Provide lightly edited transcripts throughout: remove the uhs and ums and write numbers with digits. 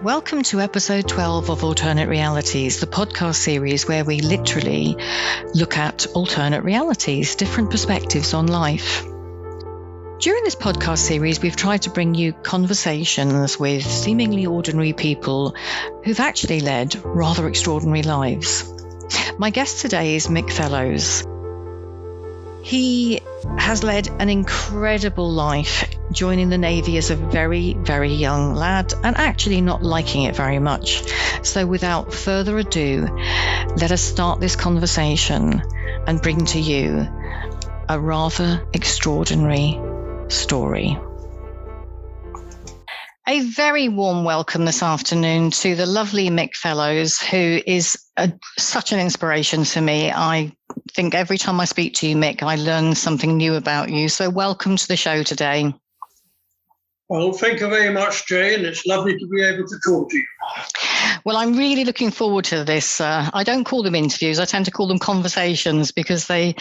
Welcome to episode 12 of Alternate Realities, the podcast series where we literally look at alternate realities, different perspectives on life. During this podcast series, we've tried to bring you conversations with seemingly ordinary people who've actually led rather extraordinary lives. My guest today is Mick Fellows. He has led an incredible life, joining the Navy as a very, very young lad and actually not liking it very much. So without further ado, let us start this conversation and bring to you a rather extraordinary story. A very warm welcome this afternoon to the lovely Mick Fellows, who is such an inspiration to me. I think every time I speak to you, Mick, I learn something new about you. So welcome to the show today. Well, thank you very much, Jay, and it's lovely to be able to talk to you. Well, I'm really looking forward to this. I don't call them interviews. I tend to call them conversations because they're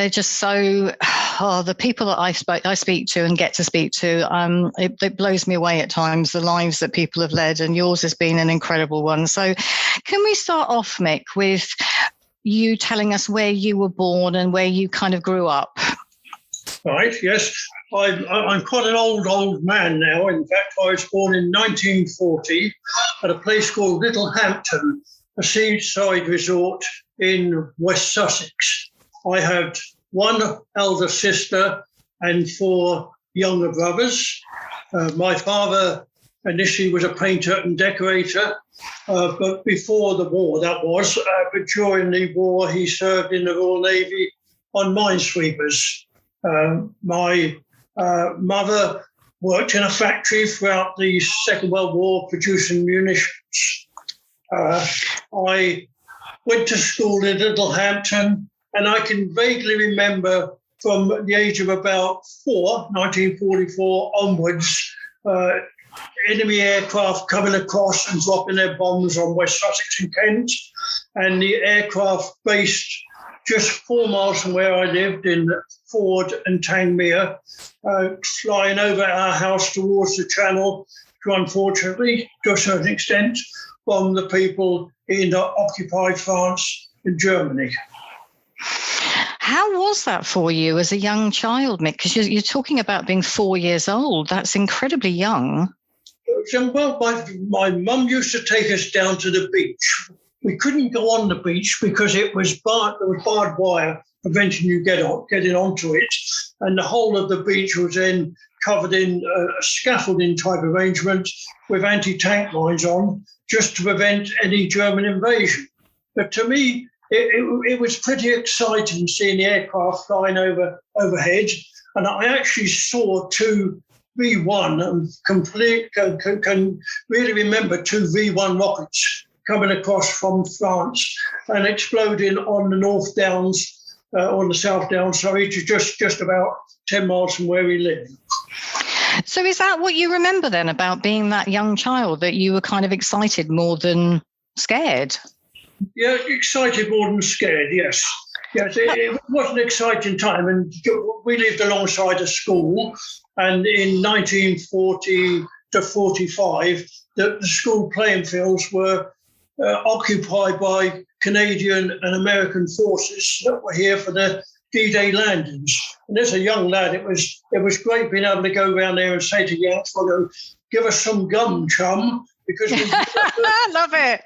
just so, the people that I speak to and get to speak to, it blows me away at times, the lives that people have led, and yours has been an incredible one. So can we start off, Mick, with you telling us where you were born and where you kind of grew up? Right, yes. I'm quite an old man now. In fact, I was born in 1940 at a place called Littlehampton, a seaside resort in West Sussex. I had one elder sister and four younger brothers. My father initially was a painter and decorator, but before the war, but during the war, he served in the Royal Navy on minesweepers. My mother worked in a factory throughout the Second World War producing munitions. I went to school in Littlehampton, and I can vaguely remember from the age of about 1944 onwards, enemy aircraft coming across and dropping their bombs on West Sussex and Kent, and the aircraft based just 4 miles from where I lived in Ford and Tangmere, flying over our house towards the Channel to, unfortunately, to a certain extent, bomb the people in occupied France and Germany. How was that for you as a young child, Mick? Because you're talking about being 4 years old. That's incredibly young. Well, my mum used to take us down to the beach. We couldn't go on the beach because there was barbed wire preventing you getting onto it. And the whole of the beach was then covered in a scaffolding type arrangement with anti-tank mines on, just to prevent any German invasion. But to me, it was pretty exciting seeing the aircraft flying overhead. And I actually saw two V1 and can really remember two V1 rockets coming across from France and exploding on the North Downs, on the South Downs, sorry, to just about 10 miles from where we live. So is that what you remember then about being that young child, that you were kind of excited more than scared? Yeah, excited more than scared, yes. Yes, it was an exciting time, and we lived alongside a school, and in 1940 to 45, the school playing fields were occupied by Canadian and American forces that were here for the D-Day landings. And as a young lad, it was great being able to go around there and say to young fellow, "Give us some gum, chum," because we love it.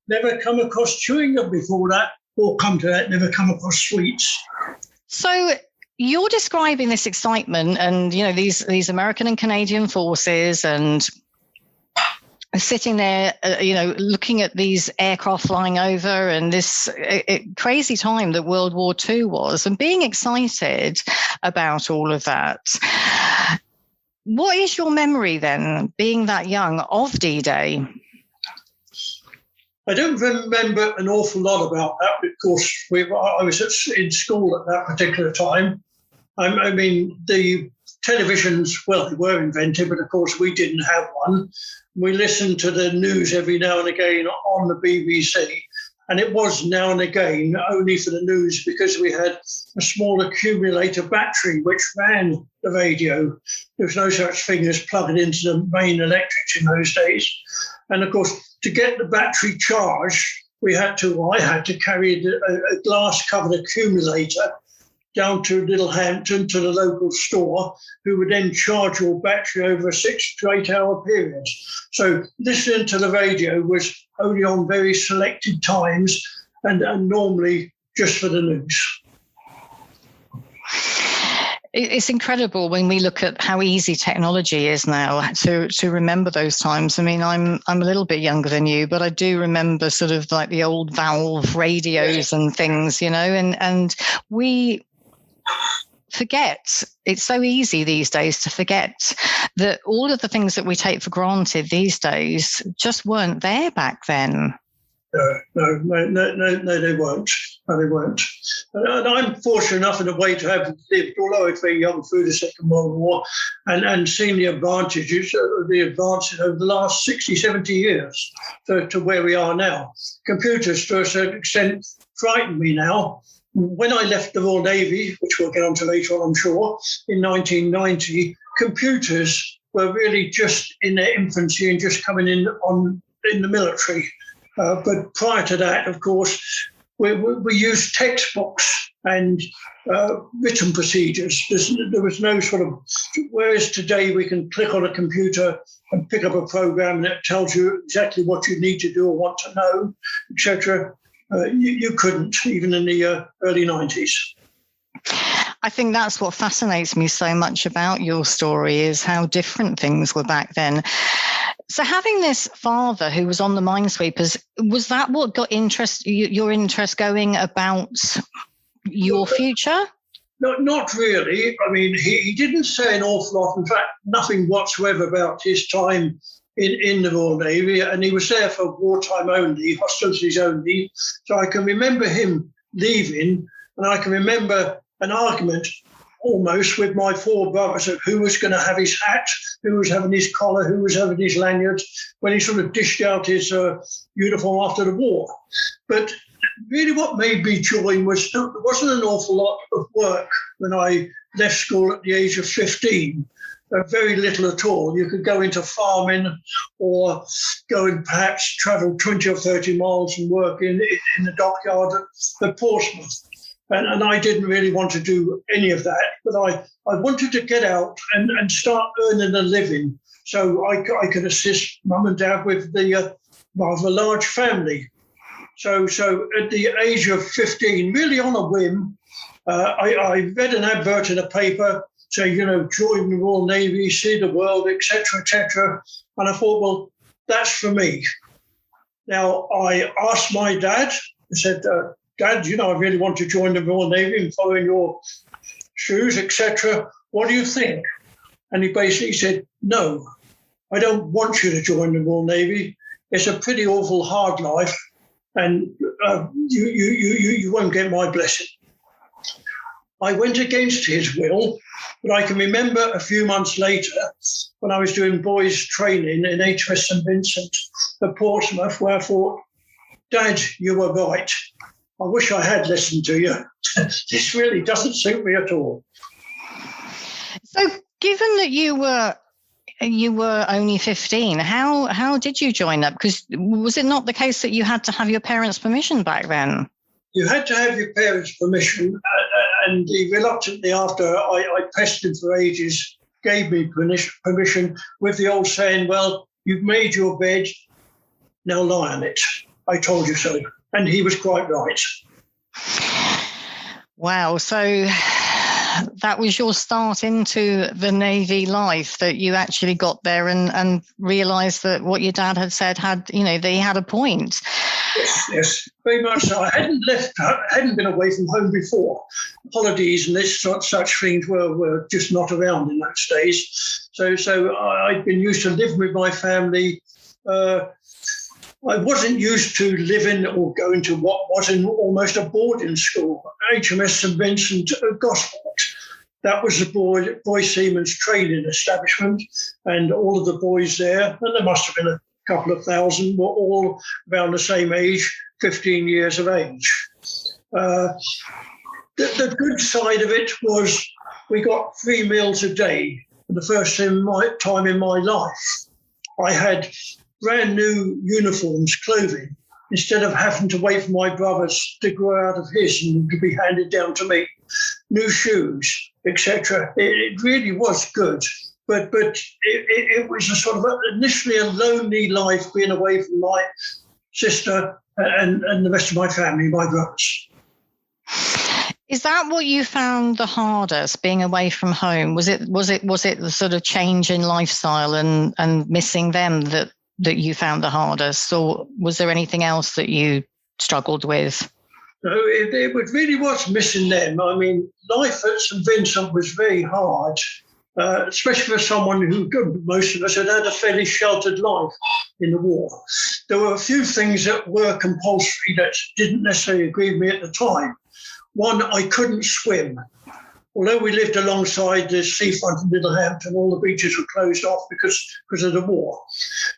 Never come across chewing gum before that, or come to that, never come across sweets. So you're describing this excitement and, you know, these American and Canadian forces and sitting there, looking at these aircraft flying over and this crazy time that World War II was, and being excited about all of that. What is your memory then, being that young, of D-Day? I don't remember an awful lot about that because I was in school at that particular time. I mean, the televisions, well, they were invented, but of course we didn't have one. We listened to the news every now and again on the BBC, And it was now and again only for the news, because we had a small accumulator battery which ran the radio. There was no such thing as plugging into the main electrics in those days. And of course, to get the battery charged, I had to carry a glass-covered accumulator down to Littlehampton to the local store, who would then charge your battery over a 6 to 8 hour period. So listening to the radio was only on very selected times and normally just for the news. It's incredible when we look at how easy technology is now to remember those times. I mean, I'm a little bit younger than you, but I do remember sort of like the old valve radios and things, and we forget. It's so easy these days to forget that all of the things that we take for granted these days just weren't there back then. No, they weren't. No, they weren't. And I'm fortunate enough in a way to have lived, although I was very young, through the Second World War and seen the advances over the last 60, 70 years to where we are now. Computers, to a certain extent, frighten me now. When I left the Royal Navy, which we'll get on to later on, I'm sure, in 1990, computers were really just in their infancy and just coming in the military. But prior to that, of course, we used textbooks and written procedures. There was no sort of, whereas today we can click on a computer and pick up a program and it tells you exactly what you need to do or want to know, etc. You couldn't, even in the early 90s. I think that's what fascinates me so much about your story, is how different things were back then. So having this father who was on the Minesweepers, was that what got your interest going about your future? No, not really. I mean, he didn't say an awful lot. In fact, nothing whatsoever about his time in the Royal Navy. And he was there for wartime only, hostilities only. So I can remember him leaving, and I can remember an argument almost with my four brothers of who was going to have his hat, who was having his collar, who was having his lanyard, when he sort of dished out his uniform after the war. But really what made me join was there wasn't an awful lot of work when I left school at the age of 15. Very little at all. You could go into farming or go and perhaps travel 20 or 30 miles and work in the dockyard at Portsmouth. And I didn't really want to do any of that, but I wanted to get out and start earning a living so I could assist mum and dad with the rather large family. So at the age of 15, really on a whim, I read an advert in a paper saying, join the Royal Navy, see the world, etc., etc. And I thought, well, that's for me. Now, I asked my dad, I said, Dad, I really want to join the Royal Navy and follow in your shoes, etc. What do you think? And he basically said, no, I don't want you to join the Royal Navy. It's a pretty awful hard life, and you won't get my blessing. I went against his will, but I can remember a few months later when I was doing boys' training in HMS St Vincent at Portsmouth, where I thought, Dad, you were right. I wish I had listened to you. This really doesn't suit me at all. So given that you were only 15, how did you join up? Because was it not the case that you had to have your parents' permission back then? You had to have your parents' permission, and he reluctantly, after I pestered for ages, gave me permission with the old saying, well, you've made your bed, now lie on it. I told you so. And he was quite right. Wow. So that was your start into the Navy life, that you actually got there and realised that what your dad had said they had a point. Yes, very much so. I hadn't been away from home before. Holidays and such things were just not around in those days. So I'd been used to living with my family. I wasn't used to living or going to what was almost a boarding school, HMS St Vincent Gosport. That was the boy seamen's training establishment, and all of the boys there, and there must have been a couple of thousand, were all around the same age, 15 years of age. The good side of it was we got 3 meals a day. For the first time in my life, I had brand new uniforms, clothing, instead of having to wait for my brothers to grow out of his and to be handed down to me. New shoes, etc. It really was good. But it was a sort of initially a lonely life being away from my sister and the rest of my family, my brothers. Is that what you found the hardest, being away from home? Was it the sort of change in lifestyle and missing them that you found the hardest, or was there anything else that you struggled with? No, it really was missing them. I mean, life at St Vincent was very hard, especially for someone who, most of us had a fairly sheltered life in the war. There were a few things that were compulsory that didn't necessarily agree with me at the time. One, I couldn't swim. Although we lived alongside the seafront in Littlehampton, all the beaches were closed off because of the war.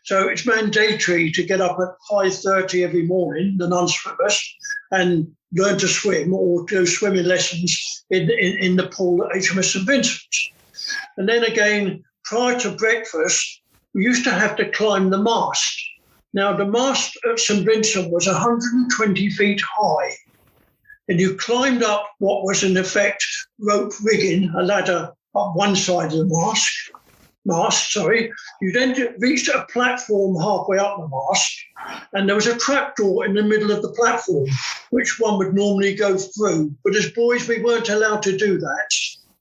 So it's mandatory to get up at 5:30 every morning, the non-swimmers, and learn to swim or do swimming lessons in the pool at HMS St Vincent. And then again, prior to breakfast, we used to have to climb the mast. Now, the mast at St Vincent was 120 feet high. And you climbed up what was in effect rope rigging, a ladder up one side of the mast. You then reached a platform halfway up the mast, and there was a trapdoor in the middle of the platform, which one would normally go through. But as boys, we weren't allowed to do that.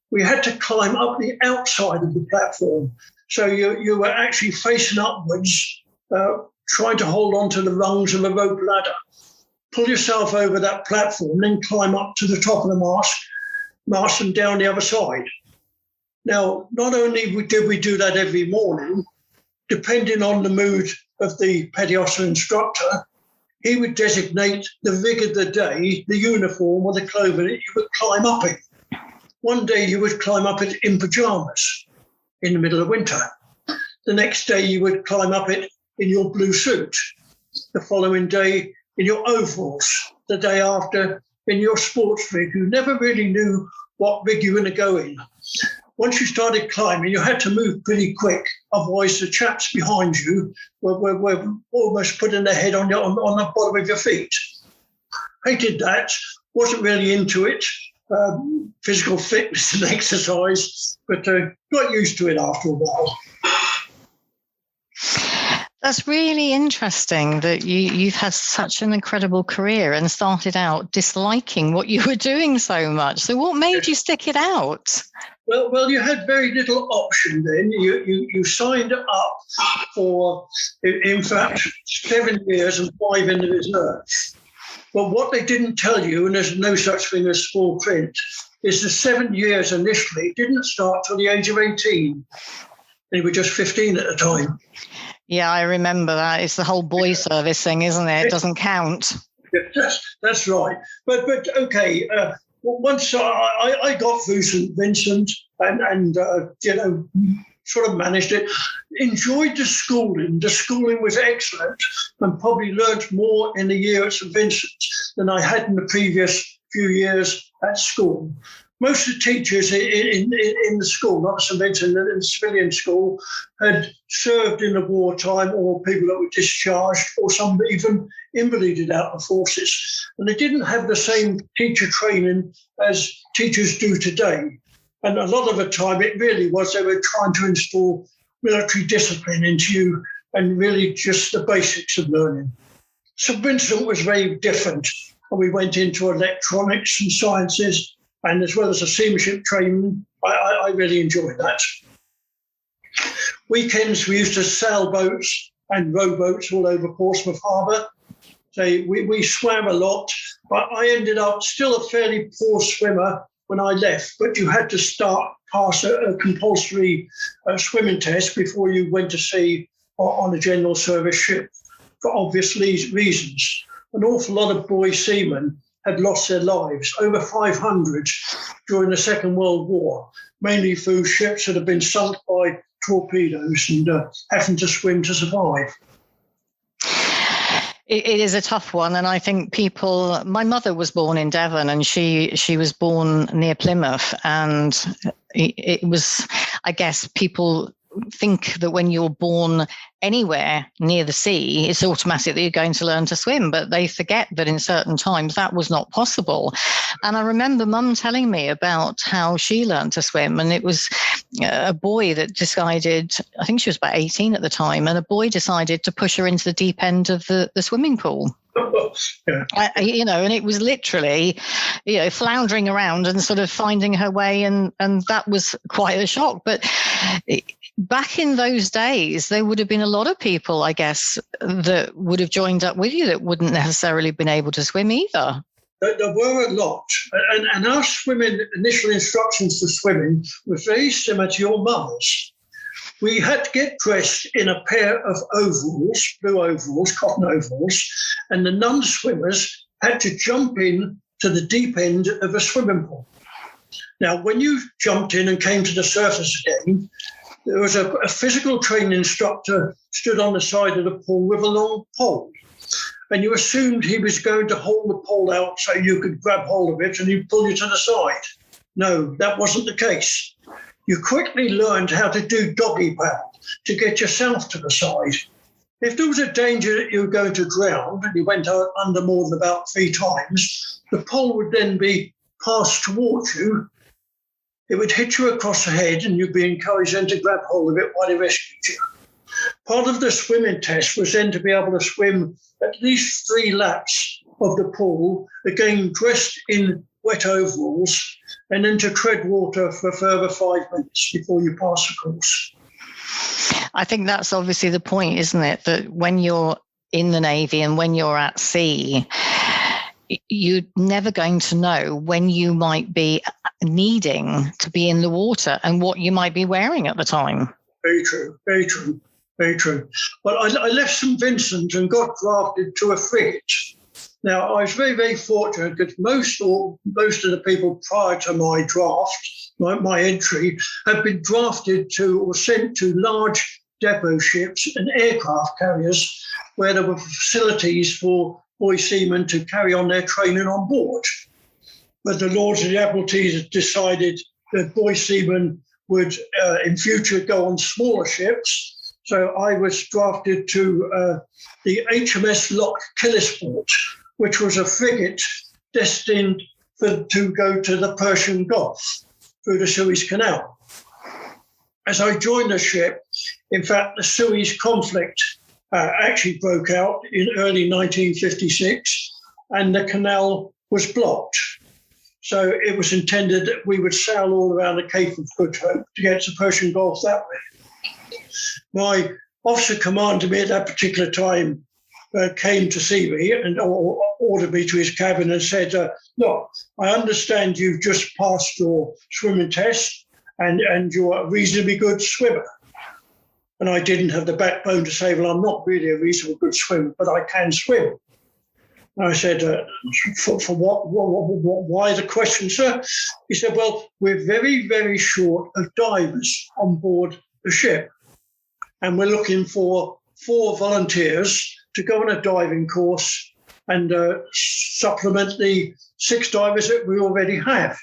We had to climb up the outside of the platform. So you were actually facing upwards, trying to hold on to the rungs of a rope ladder. Pull yourself over that platform, then climb up to the top of the mast and down the other side. Now, not only did we do that every morning, depending on the mood of the petty officer instructor, he would designate the rig of the day, the uniform or the clothing that you would climb up in. One day you would climb up it in pyjamas in the middle of winter. The next day you would climb up it in your blue suit. The following day in your overalls, the day after in your sports rig. You never really knew what rig you were going to go in. Once you started climbing, you had to move pretty quick, otherwise the chaps behind you were almost putting their head on the bottom of your feet. Hated that, wasn't really into it, physical fitness and exercise, but got used to it after a while. That's really interesting that you've had such an incredible career and started out disliking what you were doing so much. So what made you stick it out? Well, you had very little option then. You signed up for, in fact, 7 years and 5 in the reserve. But what they didn't tell you, and there's no such thing as small print, is the 7 years initially didn't start till the age of 18. They were just 15 at the time. Yeah, I remember that. It's the whole boy service thing, isn't it? It doesn't count. That's right. But okay, once I got through St Vincent and sort of managed it, enjoyed the schooling. The schooling was excellent and probably learnt more in a year at St Vincent than I had in the previous few years at school. Most of the teachers in the school, not St Vincent, in the civilian school, had served in the wartime, or people that were discharged, or some even invalided out of the forces. And they didn't have the same teacher training as teachers do today. And a lot of the time it really was they were trying to install military discipline into you and really just the basics of learning. St Vincent was very different. And we went into electronics and sciences, and as well as the seamanship training. I really enjoyed that. Weekends, we used to sail boats and rowboats all over Portsmouth Harbour. So we swam a lot, but I ended up still a fairly poor swimmer when I left, but you had to pass a compulsory swimming test before you went to sea on a general service ship for obvious reasons. An awful lot of boy seamen had lost their lives, over 500 during the Second World War, mainly through ships that had been sunk by torpedoes and having to swim to survive. It is a tough one, and I think my mother was born in Devon, and she was born near Plymouth, and it was, I guess, people think that when you're born anywhere near the sea, it's automatic that you're going to learn to swim, but they forget that in certain times that was not possible. And I remember Mum telling me about how she learned to swim, and it was a boy that decided, I think she was about 18 at the time, and a boy decided to push her into the deep end of the swimming pool. Yeah. And it was literally, floundering around and sort of finding her way, and that was quite a shock. But back in those days, there would have been a lot of people, I guess, that would have joined up with you that wouldn't necessarily have been able to swim either. There were a lot. And our initial instructions for swimming were very similar to your mother's. We had to get dressed in a pair of overalls, blue overalls, cotton overalls, and the non-swimmers had to jump in to the deep end of a swimming pool. Now, when you jumped in and came to the surface again, there was a physical training instructor stood on the side of the pool with a long pole. And you assumed he was going to hold the pole out so you could grab hold of it and he'd pull you to the side. No, that wasn't the case. You quickly learned how to do doggy paddle to get yourself to the side. If there was a danger that you were going to drown and you went under more than about 3 times, the pole would then be passed towards you. It would hit you across the head and you'd be encouraged then to grab hold of it while they rescued you. Part of the swimming test was then to be able to swim at least 3 laps of the pool, again dressed in wet overalls, and then to tread water for a further 5 minutes before you pass the course. I think that's obviously the point, isn't it? That when you're in the Navy and when you're at sea, you're never going to know when you might be needing to be in the water and what you might be wearing at the time. Very true, very true, very true. But I left St. Vincent and got drafted to a frigate. Now, I was very, very fortunate because most of the people prior to my draft, my entry, had been drafted to or sent to large depot ships and aircraft carriers where there were facilities for boy seamen to carry on their training on board. But the Lords of the Admiralty decided that boy seamen would in future go on smaller ships. So I was drafted to the HMS Loch Killisport, which was a frigate destined to go to the Persian Gulf through the Suez Canal. As I joined the ship, in fact, the Suez conflict actually broke out in early 1956, and the canal was blocked. So it was intended that we would sail all around the Cape of Good Hope to get to the Persian Gulf that way. My officer commanding me at that particular time came to see me and ordered me to his cabin and said, look, I understand you've just passed your swimming test and you're a reasonably good swimmer. And I didn't have the backbone to say, well, I'm not really a reasonably good swimmer, but I can swim. And I said, for what? Why the question, sir? He said, well, we're very, very short of divers on board the ship. And we're looking for 4 volunteers to go on a diving course and supplement the 6 divers that we already have.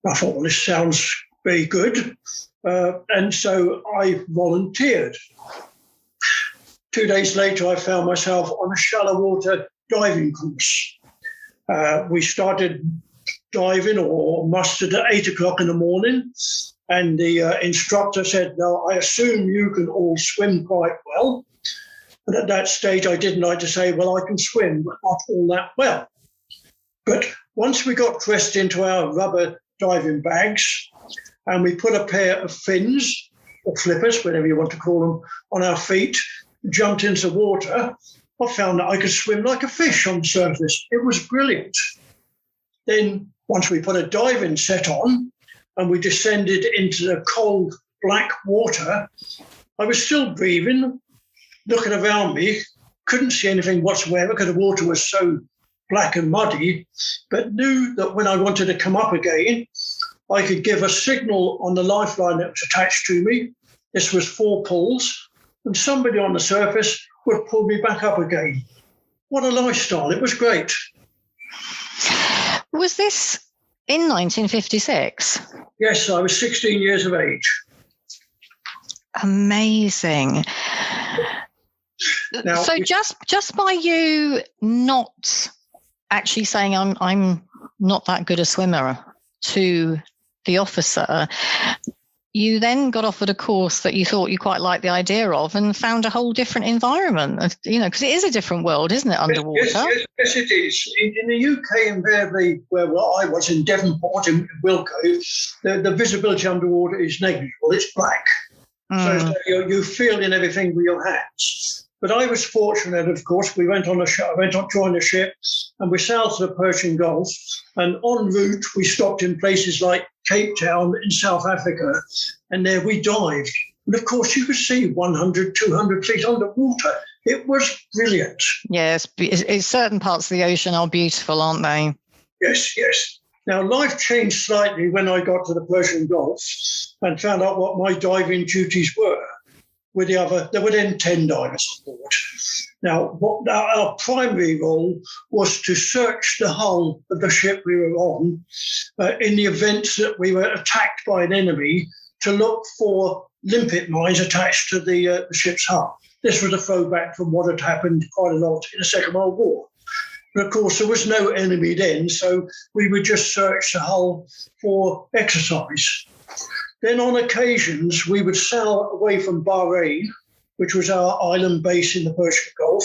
I thought, well, this sounds very good. And so I volunteered. 2 days later, I found myself on a shallow water diving course. We started diving or mustered at 8 o'clock in the morning. And the instructor said, no, I assume you can all swim quite well. And at that stage, I didn't like to say, well, I can swim, but not all that well. But once we got dressed into our rubber diving bags and we put a pair of fins or flippers, whatever you want to call them, on our feet, jumped into water, I found that I could swim like a fish on the surface. It was brilliant. Then once we put a diving set on and we descended into the cold black water, I was still breathing, looking around me, couldn't see anything whatsoever because the water was so black and muddy, but knew that when I wanted to come up again, I could give a signal on the lifeline that was attached to me. This was 4 pulls, and somebody on the surface would pull me back up again. what a lifestyle. It was great. Was this in 1956? Yes, I was 16 years of age. Amazing. Now, so just by you not actually saying I'm not that good a swimmer to the officer, you then got offered a course that you thought you quite liked the idea of and found a whole different environment, because it is a different world, isn't it, underwater? Yes, it is. In the UK, invariably, where I was in Devonport, in Wilko, the visibility underwater is negligible. It's black. So you feel in everything with your hands. But I was fortunate, of course. We went on a ship. I went on joined a ship, and we sailed to the Persian Gulf. And en route, we stopped in places like Cape Town in South Africa, and there we dived. And of course, you could see 100, 200 feet underwater. It was brilliant. Yes, certain parts of the ocean are beautiful, aren't they? Yes, yes. Now, life changed slightly when I got to the Persian Gulf and found out what my diving duties were. There were then 10 divers on board. Now, our primary role was to search the hull of the ship we were on in the event that we were attacked by an enemy, to look for limpet mines attached to the ship's hull. This was a throwback from what had happened quite a lot in the Second World War. But of course, there was no enemy then, so we would just search the hull for exercise. Then on occasions, we would sail away from Bahrain, which was our island base in the Persian Gulf,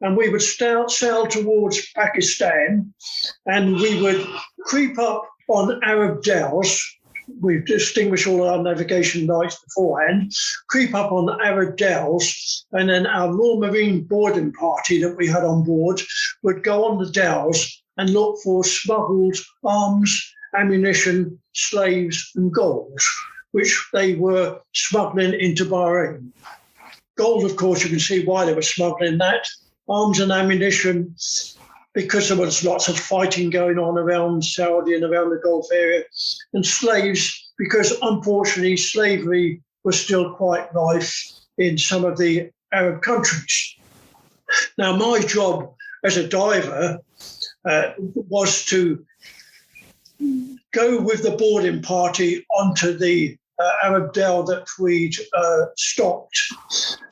and we would sail towards Pakistan, and we would creep up on Arab dhows. We distinguish all our navigation lights beforehand, creep up on the Arab dhows, and then our Royal Marine boarding party that we had on board would go on the dhows and look for smuggled arms, ammunition, slaves, and gold, which they were smuggling into Bahrain. Gold, of course, you can see why they were smuggling that. Arms and ammunition, because there was lots of fighting going on around Saudi and around the Gulf area. And slaves, because unfortunately slavery was still quite rife in some of the Arab countries. Now, my job as a diver was to go with the boarding party onto the Arab dhow that we'd stopped.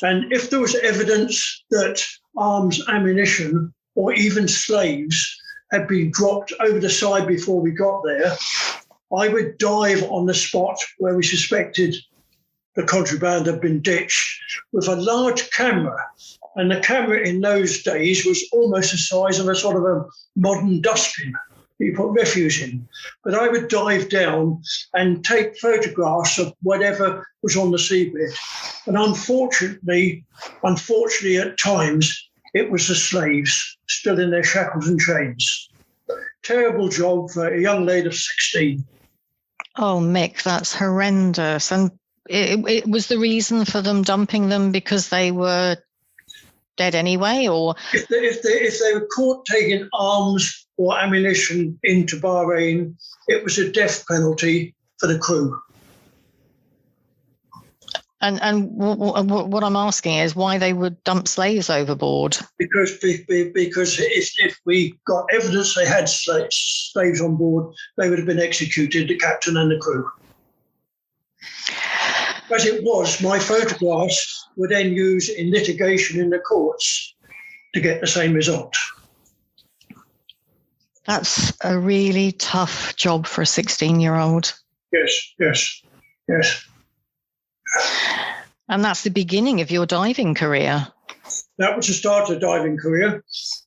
And if there was evidence that arms, ammunition, or even slaves had been dropped over the side before we got there, I would dive on the spot where we suspected the contraband had been ditched with a large camera. And the camera in those days was almost the size of a sort of a modern dustbin that you put refuse in. But I would dive down and take photographs of whatever was on the seabed. And unfortunately at times, it was the slaves still in their shackles and chains. Terrible job for a young lady of 16. Oh, Mick, that's horrendous. And it was the reason for them dumping them because they were dead anyway, or if they were caught taking arms or ammunition into Bahrain, it was a death penalty for the crew. And what I'm asking is why they would dump slaves overboard. Because if we got evidence they had slaves on board, they would have been executed, the captain and the crew. As it was, my photographs were then used in litigation in the courts to get the same result. That's a really tough job for a 16-year-old. Yes. And that's the beginning of your diving career. That was the start of the diving career.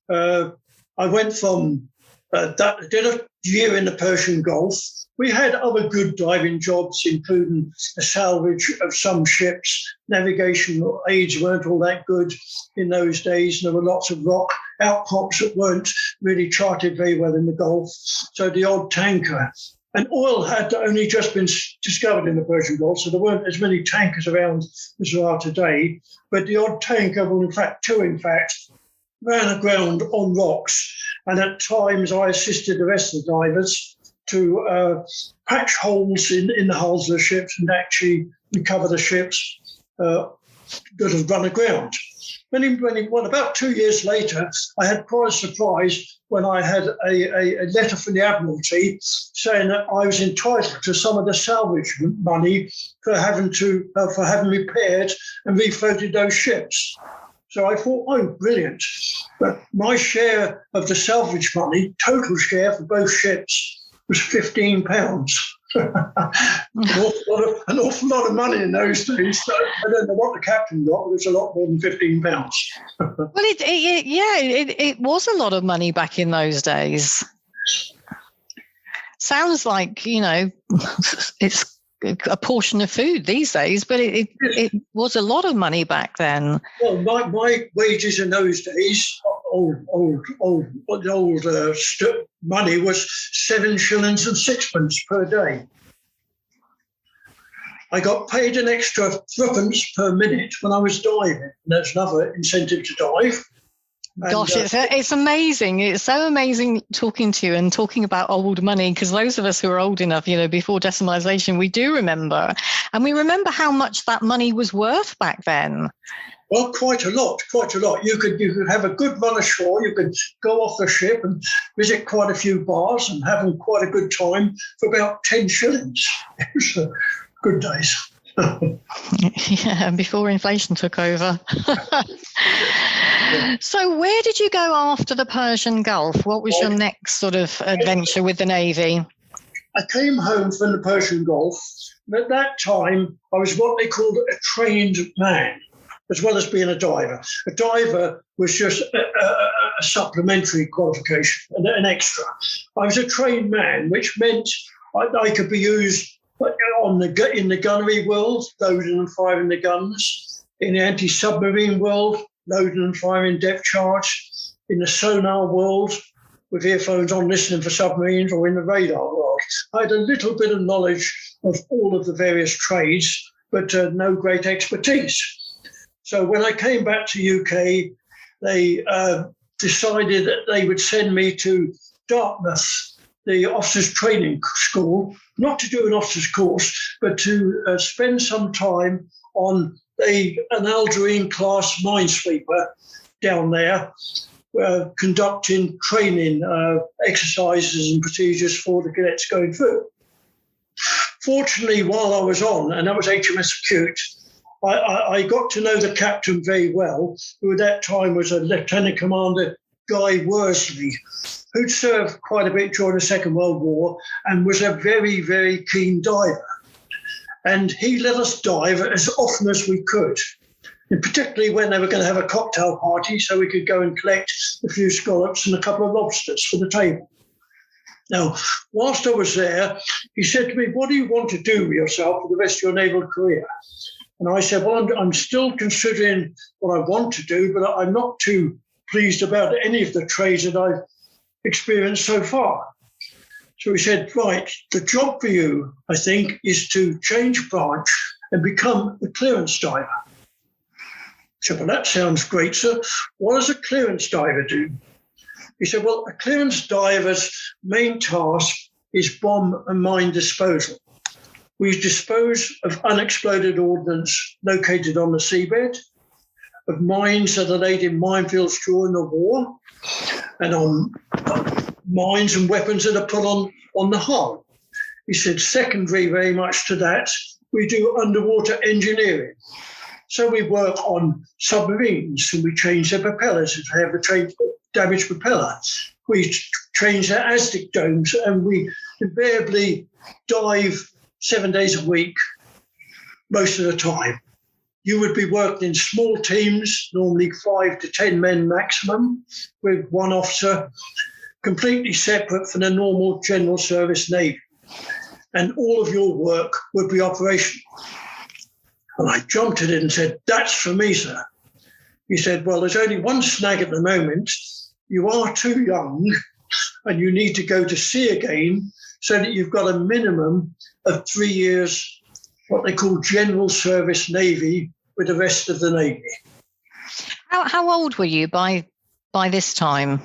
I went from did a year in the Persian Gulf. We had other good diving jobs, including the salvage of some ships. Navigational aids weren't all that good in those days. There were lots of rock outcrops that weren't really charted very well in the Gulf. So the odd tanker. And oil had only just been discovered in the Persian Gulf, so there weren't as many tankers around as there are today. But the odd tanker, well, two, ran aground on rocks. And at times I assisted the rest of the divers to patch holes in the hulls of the ships and actually recover the ships that had run aground. About 2 years later, I had quite a surprise when I had a letter from the Admiralty saying that I was entitled to some of the salvage money for having repaired and refloated those ships. So I thought, oh, brilliant. But my share of the salvage money, total share for both ships, was £15. An awful lot of money in those days. So I don't know what the captain got, but it was a lot more than £15. Well, it was a lot of money back in those days. Sounds like, it's a portion of food these days, but it was a lot of money back then. Well, my wages in those days, money was 7 shillings and sixpence per day. I got paid an extra 3p per minute when I was diving. And there's another incentive to dive. Gosh, it's amazing. It's so amazing talking to you and talking about old money, because those of us who are old enough, before decimalisation, we do remember. And we remember how much that money was worth back then. Well, quite a lot. You could have a good run ashore. You could go off the ship and visit quite a few bars and have quite a good time for about 10 shillings. It was good days. Yeah, before inflation took over. So where did you go after the Persian Gulf? What was your next sort of adventure with the Navy? I came home from the Persian Gulf. And at that time, I was what they called a trained man, as well as being a diver. A diver was just a supplementary qualification, an extra. I was a trained man, which meant I could be used in the gunnery world, loading and firing the guns, in the anti-submarine world, loading and firing depth charge, in the sonar world, with earphones on listening for submarines, or in the radar world. I had a little bit of knowledge of all of the various trades, but no great expertise. So when I came back to UK, they decided that they would send me to Dartmouth, the officers' training school, not to do an officers' course, but to spend some time on an Algerine class minesweeper down there, conducting training exercises and procedures for the cadets going through. Fortunately, while I was on, and that was HMS Acute, I got to know the captain very well, who at that time was a Lieutenant Commander Guy Worsley, who'd served quite a bit during the Second World War and was a very, very keen diver. And he let us dive as often as we could, and particularly when they were going to have a cocktail party, so we could go and collect a few scallops and a couple of lobsters for the table. Now, whilst I was there, he said to me, "What do you want to do with yourself for the rest of your naval career?" And I said, "Well, I'm still considering what I want to do, but I'm not too pleased about any of the trades that I've experienced so far." So he said, "Right, the job for you, I think, is to change branch and become a clearance diver." I said, "Well, that sounds great, sir. What does a clearance diver do?" He said, "Well, a clearance diver's main task is bomb and mine disposal. We dispose of unexploded ordnance located on the seabed, of mines that are laid in minefields during the war, and on mines and weapons that are put on the hull." He said, "Secondary very much to that, we do underwater engineering. So we work on submarines and we change their propellers if they have a damaged propeller. We change their ASDIC domes, and we invariably dive 7 days a week most of the time. You would be working in small teams, normally 5 to 10 men maximum, with one officer, completely separate from the normal general service Navy. And all of your work would be operational." And I jumped at it and said, "That's for me, sir." He said, "Well, there's only one snag at the moment. You are too young and you need to go to sea again, so that you've got a minimum of 3 years, what they call general service Navy, with the rest of the Navy." How old were you by this time?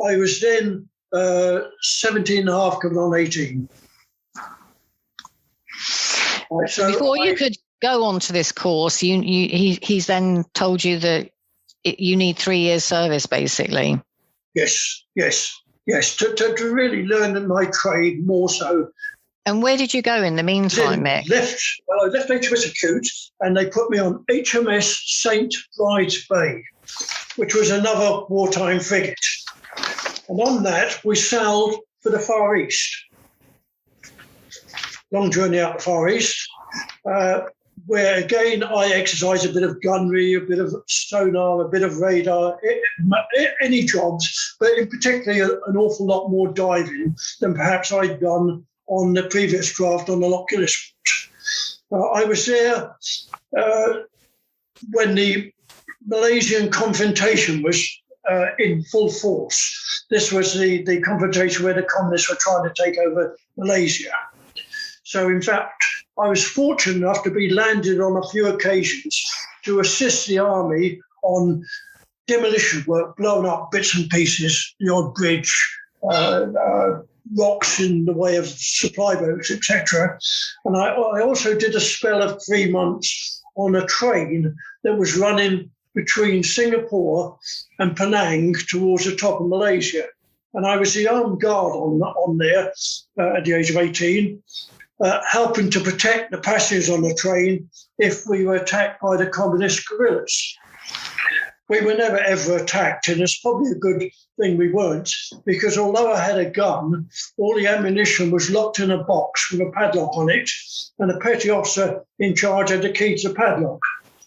I was then 17 and a half, coming on 18. So before you could go on to this course, he's then told you that you need 3 years service, basically. Yes. To really learn my trade more so. And where did you go in the meantime, Mick? I left HMS Acute, and they put me on HMS St. Bride's Bay, which was another wartime frigate. And on that, we sailed for the Far East. Long journey out the Far East, where again I exercised a bit of gunnery, a bit of sonar, a bit of radar, any jobs, but in particularly an awful lot more diving than perhaps I'd done on the previous draft on the Loch Gillisport. I was there when the Malaysian confrontation was in full force. This was the confrontation where the communists were trying to take over Malaysia. So, in fact, I was fortunate enough to be landed on a few occasions to assist the army on demolition work, blowing up bits and pieces, the odd bridge, rocks in the way of supply boats, etc. And I also did a spell of 3 months on a train that was running between Singapore and Penang towards the top of Malaysia. And I was the armed guard on there at the age of 18, helping to protect the passengers on the train if we were attacked by the communist guerrillas. We were never ever attacked, and it's probably a good thing we weren't, because although I had a gun, all the ammunition was locked in a box with a padlock on it, and the petty officer in charge had the key to the padlock.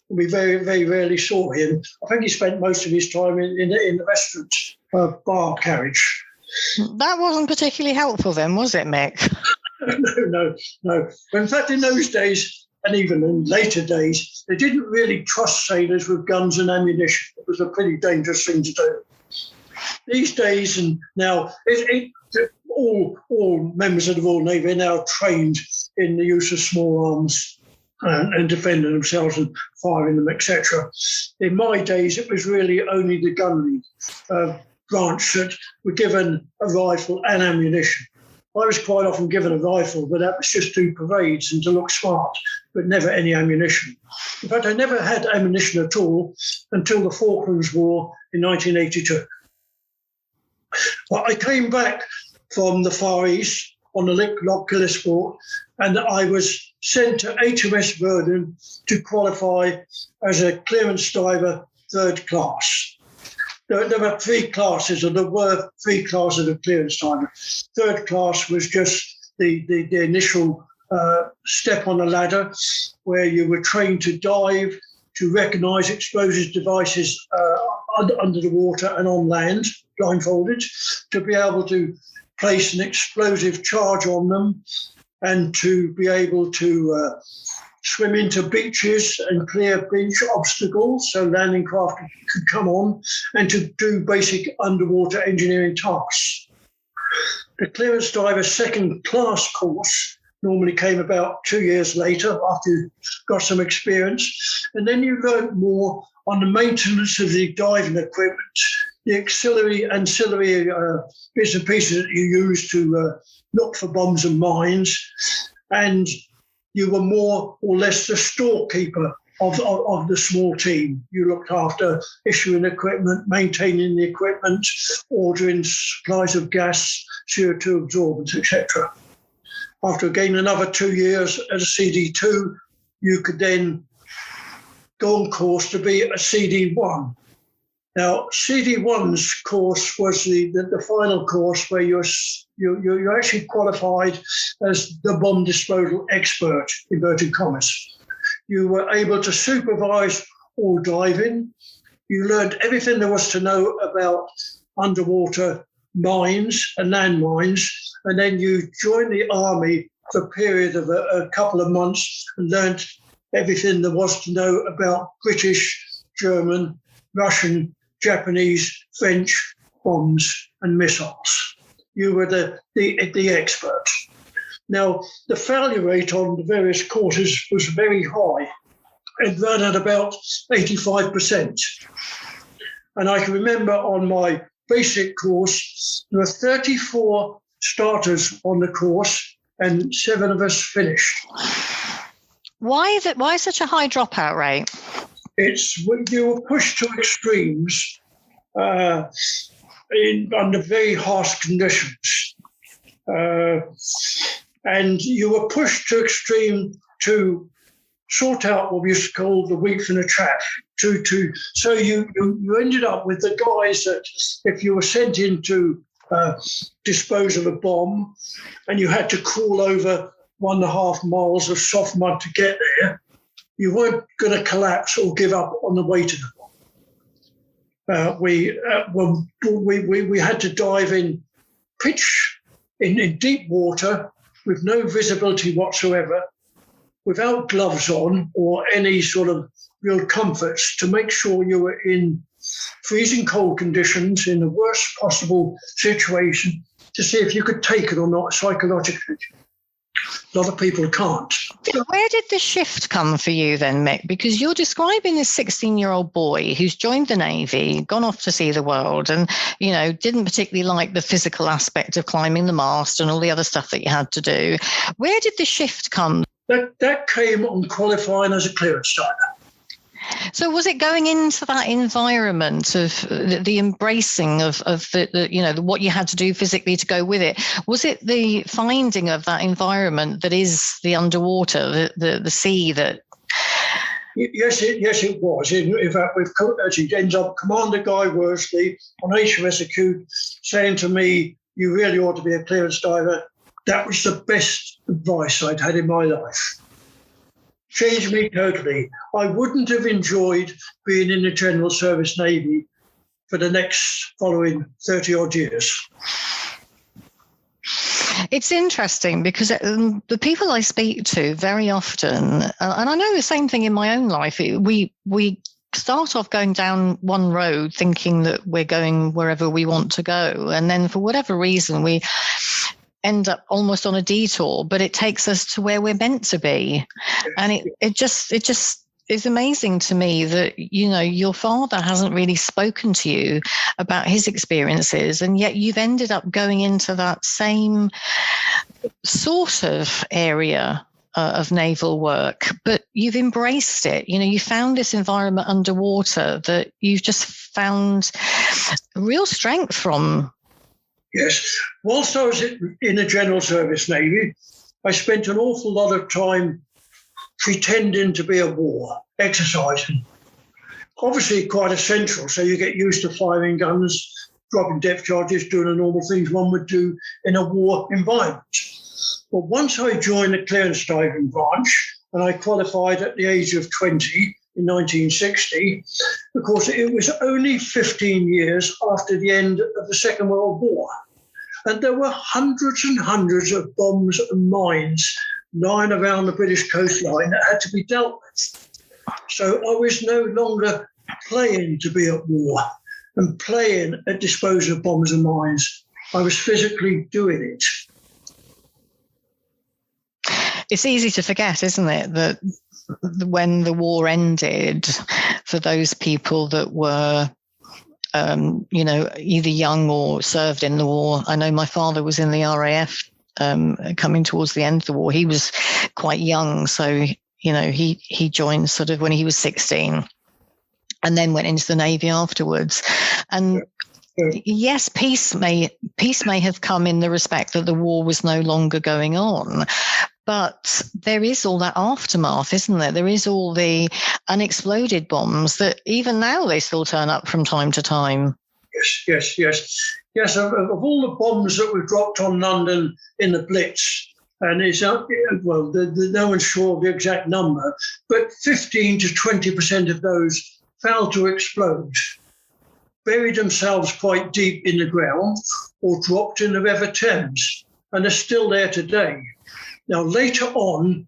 We very, very rarely saw him. I think he spent most of his time in the restaurant bar carriage. That wasn't particularly helpful then, was it, Mick? No. In fact, in those days, and even in later days, they didn't really trust sailors with guns and ammunition. It was a pretty dangerous thing to do. These days, and now, all members of the Royal Navy are now trained in the use of small arms and defending themselves and firing them, etc. In my days, it was really only the gunnery branch that were given a rifle and ammunition. I was quite often given a rifle, but that was just to do parades and to look smart, but never any ammunition. In fact, I never had ammunition at all until the Falklands War in 1982. Well, I came back from the Far East on the Loch Gillisport, and I was sent to HMS Verdun to qualify as a clearance diver 3rd class. There were 3 classes, and there were 3 classes of clearance diver. 3rd class was just the initial step on the ladder, where you were trained to dive, to recognise explosive devices under the water and on land, blindfolded, to be able to place an explosive charge on them, and to be able to swim into beaches and clear beach obstacles so landing craft could come on, and to do basic underwater engineering tasks. The clearance diver 2nd class course normally came about 2 years later after you got some experience, and then you learned more on the maintenance of the diving equipment, the ancillary bits and pieces that you use to look for bombs and mines, and you were more or less the storekeeper of the small team. You looked after issuing equipment, maintaining the equipment, ordering supplies of gas, CO2 absorbents, etc. After again another 2 years as a CD2, you could then go on course to be a CD1. Now, CD1's course was the final course where you're actually qualified as the bomb disposal expert, inverted commas. You were able to supervise all diving. You learned everything there was to know about underwater mines and landmines, and then you joined the army for a period of a couple of months and learned everything there was to know about British, German, Russian, Japanese, French bombs and missiles. You were the expert. Now, the failure rate on the various courses was very high. It ran at about 85%. And I can remember on my basic course, there were 34 starters on the course and 7 of us finished. Why such a high dropout rate? You were pushed to extremes under very harsh conditions. And you were pushed to extreme to sort out what we used to call the wheat from the chaff. So you ended up with the guys that if you were sent in to dispose of a bomb and you had to crawl over 1.5 miles of soft mud to get there, you weren't going to collapse or give up on the way to the bomb. We had to dive in pitch in deep water with no visibility whatsoever, without gloves on or any sort of real comforts, to make sure you were in freezing cold conditions in the worst possible situation to see if you could take it or not psychologically. A lot of people can't. Where did the shift come for you then, Mick? Because you're describing this 16-year-old boy who's joined the Navy, gone off to see the world, and, you know, didn't particularly like the physical aspect of climbing the mast and all the other stuff that you had to do. Where did the shift come? That came on qualifying as a clearance diver. So was it going into that environment of the embracing of the you know, what you had to do physically to go with it? Was it the finding of that environment that is the underwater, the sea that? Yes, it was. In fact, as it ends up, Commander Guy Worsley on HMS Acute saying to me, "You really ought to be a clearance diver." That was the best advice I'd had in my life. Changed me totally. I wouldn't have enjoyed being in the General Service Navy for the next following 30 odd years. It's interesting because the people I speak to very often, and I know the same thing in my own life, we start off going down one road thinking that we're going wherever we want to go. And then for whatever reason, we end up almost on a detour, but it takes us to where we're meant to be. And it just is amazing to me that, you know, your father hasn't really spoken to you about his experiences, and yet you've ended up going into that same sort of area of naval work, but you've embraced it. You know, you found this environment underwater that you've just found real strength from. Yes. Whilst I was in the General Service Navy, I spent an awful lot of time pretending to be at war, exercising. Obviously quite essential, so you get used to firing guns, dropping depth charges, doing the normal things one would do in a war environment. But once I joined the clearance diving branch, and I qualified at the age of 20 in 1960, of course, it was only 15 years after the end of the Second World War. And there were hundreds and hundreds of bombs and mines lying around the British coastline that had to be dealt with. So I was no longer playing to be at war and playing at disposing of bombs and mines. I was physically doing it. It's easy to forget, isn't it, that when the war ended, for those people that were, you know, either young or served in the war. I know my father was in the RAF coming towards the end of the war. He was quite young, so, you know, he joined sort of when he was 16 and then went into the Navy afterwards. And yes, peace may have come in the respect that the war was no longer going on. But there is all that aftermath, isn't there? There is all the unexploded bombs that even now they still turn up from time to time. Yes. Of all the bombs that were dropped on London in the Blitz, and it's well, no one's sure of the exact number, but 15 to 20% of those failed to explode, buried themselves quite deep in the ground, or dropped in the River Thames, and are still there today. Now, later on,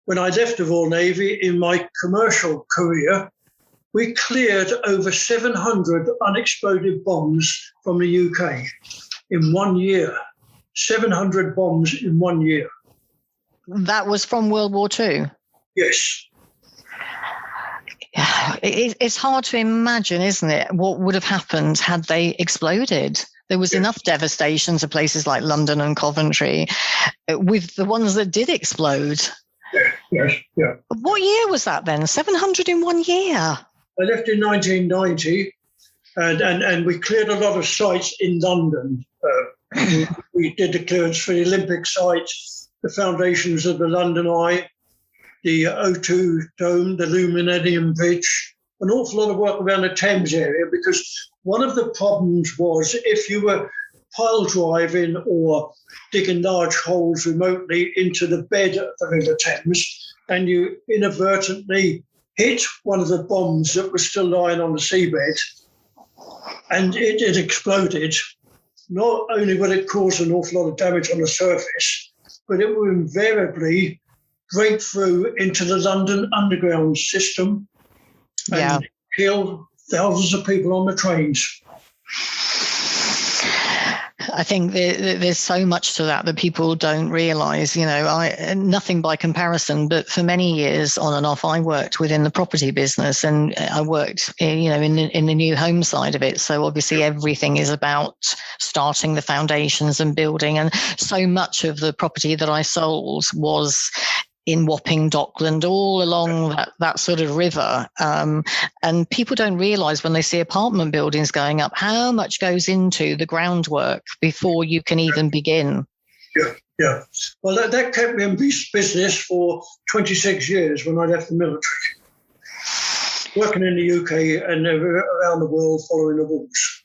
when I left the Royal Navy in my commercial career, we cleared over 700 unexploded bombs from the UK in 1 year. 700 bombs in 1 year. That was from World War II? Yes. It's hard to imagine, isn't it, what would have happened had they exploded. There was enough devastation to places like London and Coventry with the ones that did explode. Yes, yeah. What year was that then? 700 in 1 year? I left in 1990, and we cleared a lot of sites in London. We did the clearance for the Olympic site, the foundations of the London Eye, the O2 Dome, the Millennium Bridge, an awful lot of work around the Thames area, because one of the problems was if you were pile driving or digging large holes remotely into the bed of the River Thames, and you inadvertently hit one of the bombs that was still lying on the seabed, and it exploded, not only would it cause an awful lot of damage on the surface, but it would invariably break through into the London Underground system and kill thousands of people on the trains. I think there's so much to that people don't realise. Nothing by comparison, but for many years on and off, I worked within the property business, and I worked, in the new home side of it. So obviously everything is about starting the foundations and building, and so much of the property that I sold was in Wapping, Dockland, all along that sort of river. And people don't realise when they see apartment buildings going up how much goes into the groundwork before you can even begin. Yeah. Well, that kept me in business for 26 years when I left the military. Working in the UK and around the world following the wars.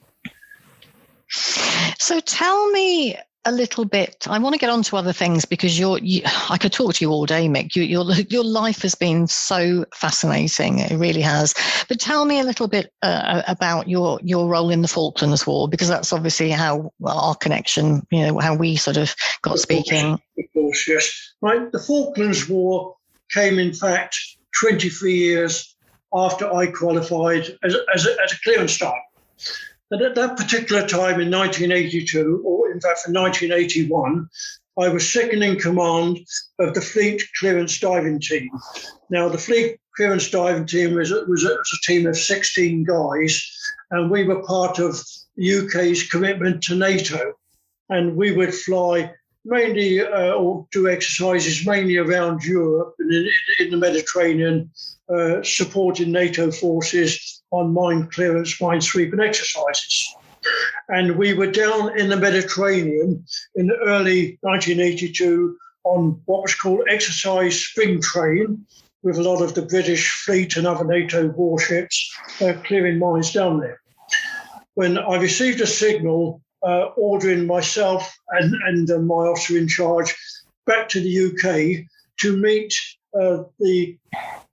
So tell me a little bit. I want to get on to other things because I could talk to you all day, Mick. Your life has been so fascinating. It really has. But tell me a little bit about your role in the Falklands War, because that's obviously how our connection, how we sort of got speaking. Of course, yes. Right. The Falklands War came, in fact, 23 years after I qualified as a clearance staff. And at that particular time in 1982, or in fact for 1981, I was second in command of the Fleet Clearance Diving Team. Now, the Fleet Clearance Diving Team was a team of 16 guys, and we were part of the UK's commitment to NATO. And we would fly mainly or do exercises mainly around Europe and in the Mediterranean, supporting NATO forces on mine clearance, minesweeping exercises. And we were down in the Mediterranean in early 1982 on what was called Exercise Spring Train, with a lot of the British fleet and other NATO warships clearing mines down there. When I received a signal ordering myself and my officer in charge back to the UK to meet the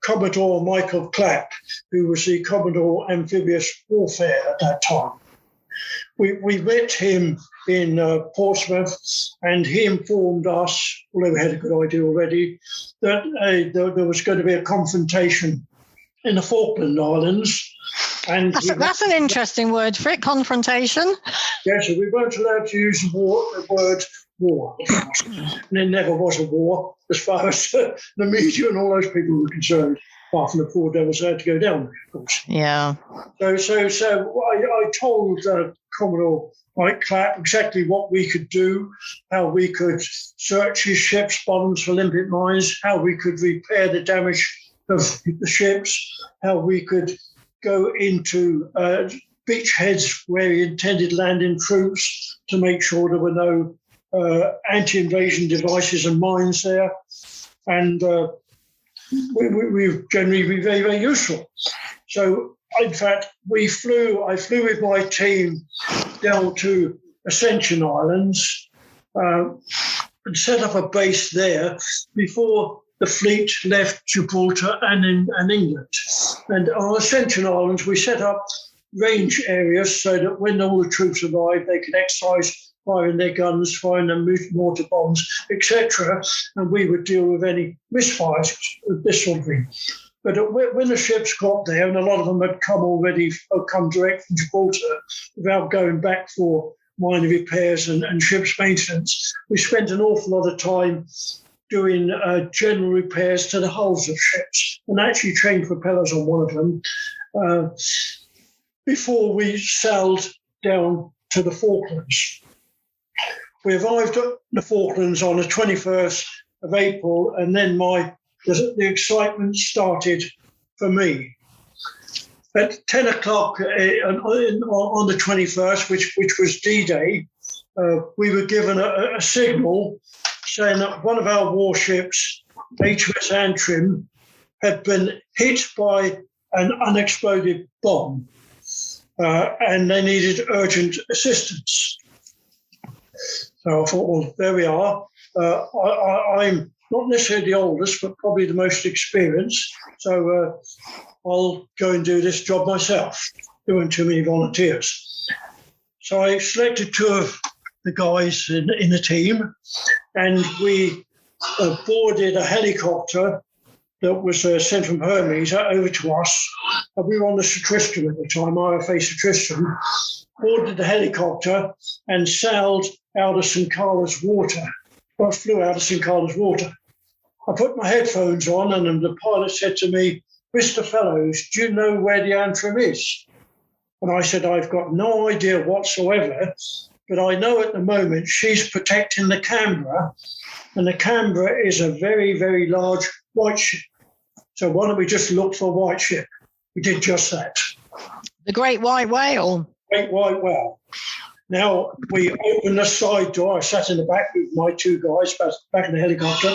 Commodore Michael Clapp, who was the Commodore Amphibious Warfare at that time. We met him in Portsmouth, and he informed us, although we had a good idea already, that there was going to be a confrontation in the Falkland Islands. And that's an interesting word for it, confrontation. Yes, we weren't allowed to use the word war. And there never was a war as far as the media and all those people were concerned, apart from the poor devils had to go down there, of course. Yeah. So I told Commodore Mike Clapp exactly what we could do, how we could search his ship's bottoms for limpet mines, how we could repair the damage of the ships, how we could go into beachheads where he intended landing troops to make sure there were no anti-invasion devices and mines there. And we've generally been very, very useful. So, in fact, I flew with my team down to Ascension Islands and set up a base there before the fleet left Gibraltar and England. And on Ascension Islands, we set up range areas so that when all the troops arrived, they could exercise firing their guns, firing their mortar bombs, etc. And we would deal with any misfires, this sort of thing. But when the ships got there, and a lot of them had come direct from Gibraltar without going back for minor repairs and ships maintenance, we spent an awful lot of time doing general repairs to the hulls of ships, and actually changed propellers on one of them before we sailed down to the Falklands. We arrived at the Falklands on the 21st of April, and then my the excitement started for me. At 10 o'clock on the 21st, which was D-Day, we were given a signal saying that one of our warships, HMS Antrim, had been hit by an unexploded bomb, and they needed urgent assistance. So I thought, well, there we are. I'm not necessarily the oldest, but probably the most experienced. So I'll go and do this job myself. There weren't too many volunteers. So I selected two of the guys in the team, and we boarded a helicopter that was sent from Hermes over to us. We were on the Sir Tristram at the time, IFA Sir Tristram, boarded the helicopter and sailed out of St. Carlos water. I flew out of St. Carlos water. I put my headphones on, and the pilot said to me, "Mr. Fellows, do you know where the Antrim is?" And I said, "I've got no idea whatsoever, but I know at the moment she's protecting the Canberra, and the Canberra is a very, very large white ship. So why don't we just look for a white ship?" We did just that. The great white whale. Great white whale. Now, we opened the side door. I sat in the back with my two guys back in the helicopter.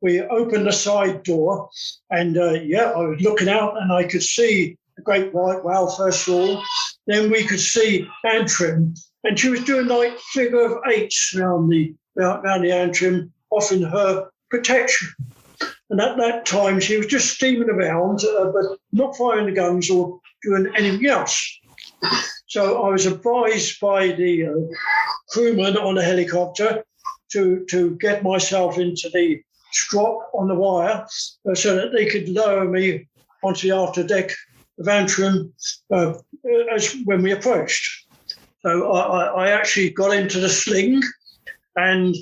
We opened the side door, and I was looking out, and I could see the great white whale first of all. Then we could see Antrim, and she was doing like figure of eights around the Antrim, offering her protection. And at that time, she was just steaming around, but not firing the guns or doing anything else. So I was advised by the crewman on the helicopter to get myself into the strop on the wire so that they could lower me onto the afterdeck of Antrim as when we approached. So I actually got into the sling, and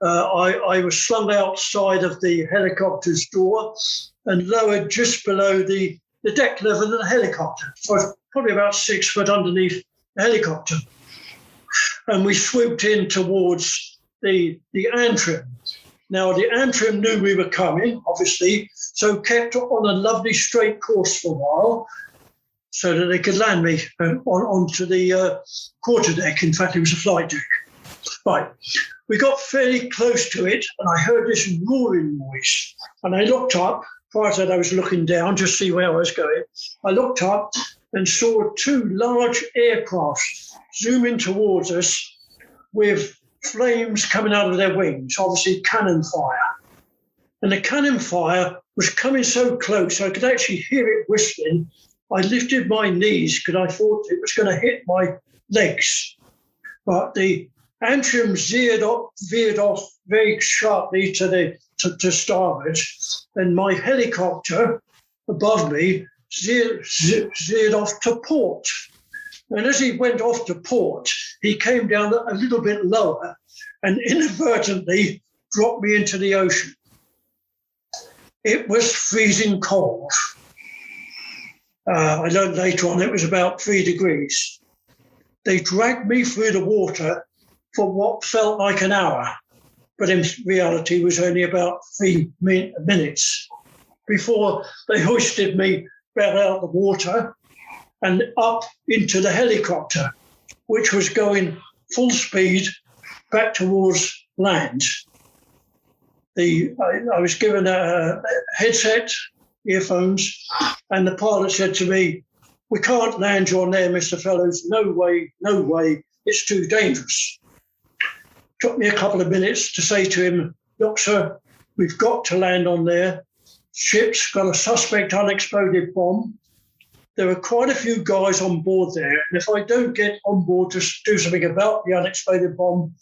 I was slung outside of the helicopter's door and lowered just below the deck level of the helicopter. So I was probably about 6 foot underneath the helicopter. And we swooped in towards the Antrim. Now, the Antrim knew we were coming, obviously, so kept on a lovely straight course for a while so that they could land me onto the quarterdeck. In fact, it was a flight deck. Right. We got fairly close to it, and I heard this roaring noise. And I looked up. Prior to that, I was looking down to see where I was going. I looked up and saw two large aircraft zooming towards us with flames coming out of their wings, obviously cannon fire. And the cannon fire was coming so close I could actually hear it whistling. I lifted my knees because I thought it was going to hit my legs. But the Antrim veered off very sharply to starboard, and my helicopter above me veered off to port. And as he went off to port, he came down a little bit lower and inadvertently dropped me into the ocean. It was freezing cold. I learned later on it was about 3 degrees. They dragged me through the water for what felt like an hour, but in reality was only about 3 minutes before they hoisted me back out of the water and up into the helicopter, which was going full speed back towards land. I was given a headset, earphones, and the pilot said to me, "We can't land you on there, Mr. Fellows. No way, no way. It's too dangerous." Took me a couple of minutes to say to him, "Look, sir, we've got to land on there. Ship's got a suspect unexploded bomb. There are quite a few guys on board there. And if I don't get on board to do something about the unexploded bomb,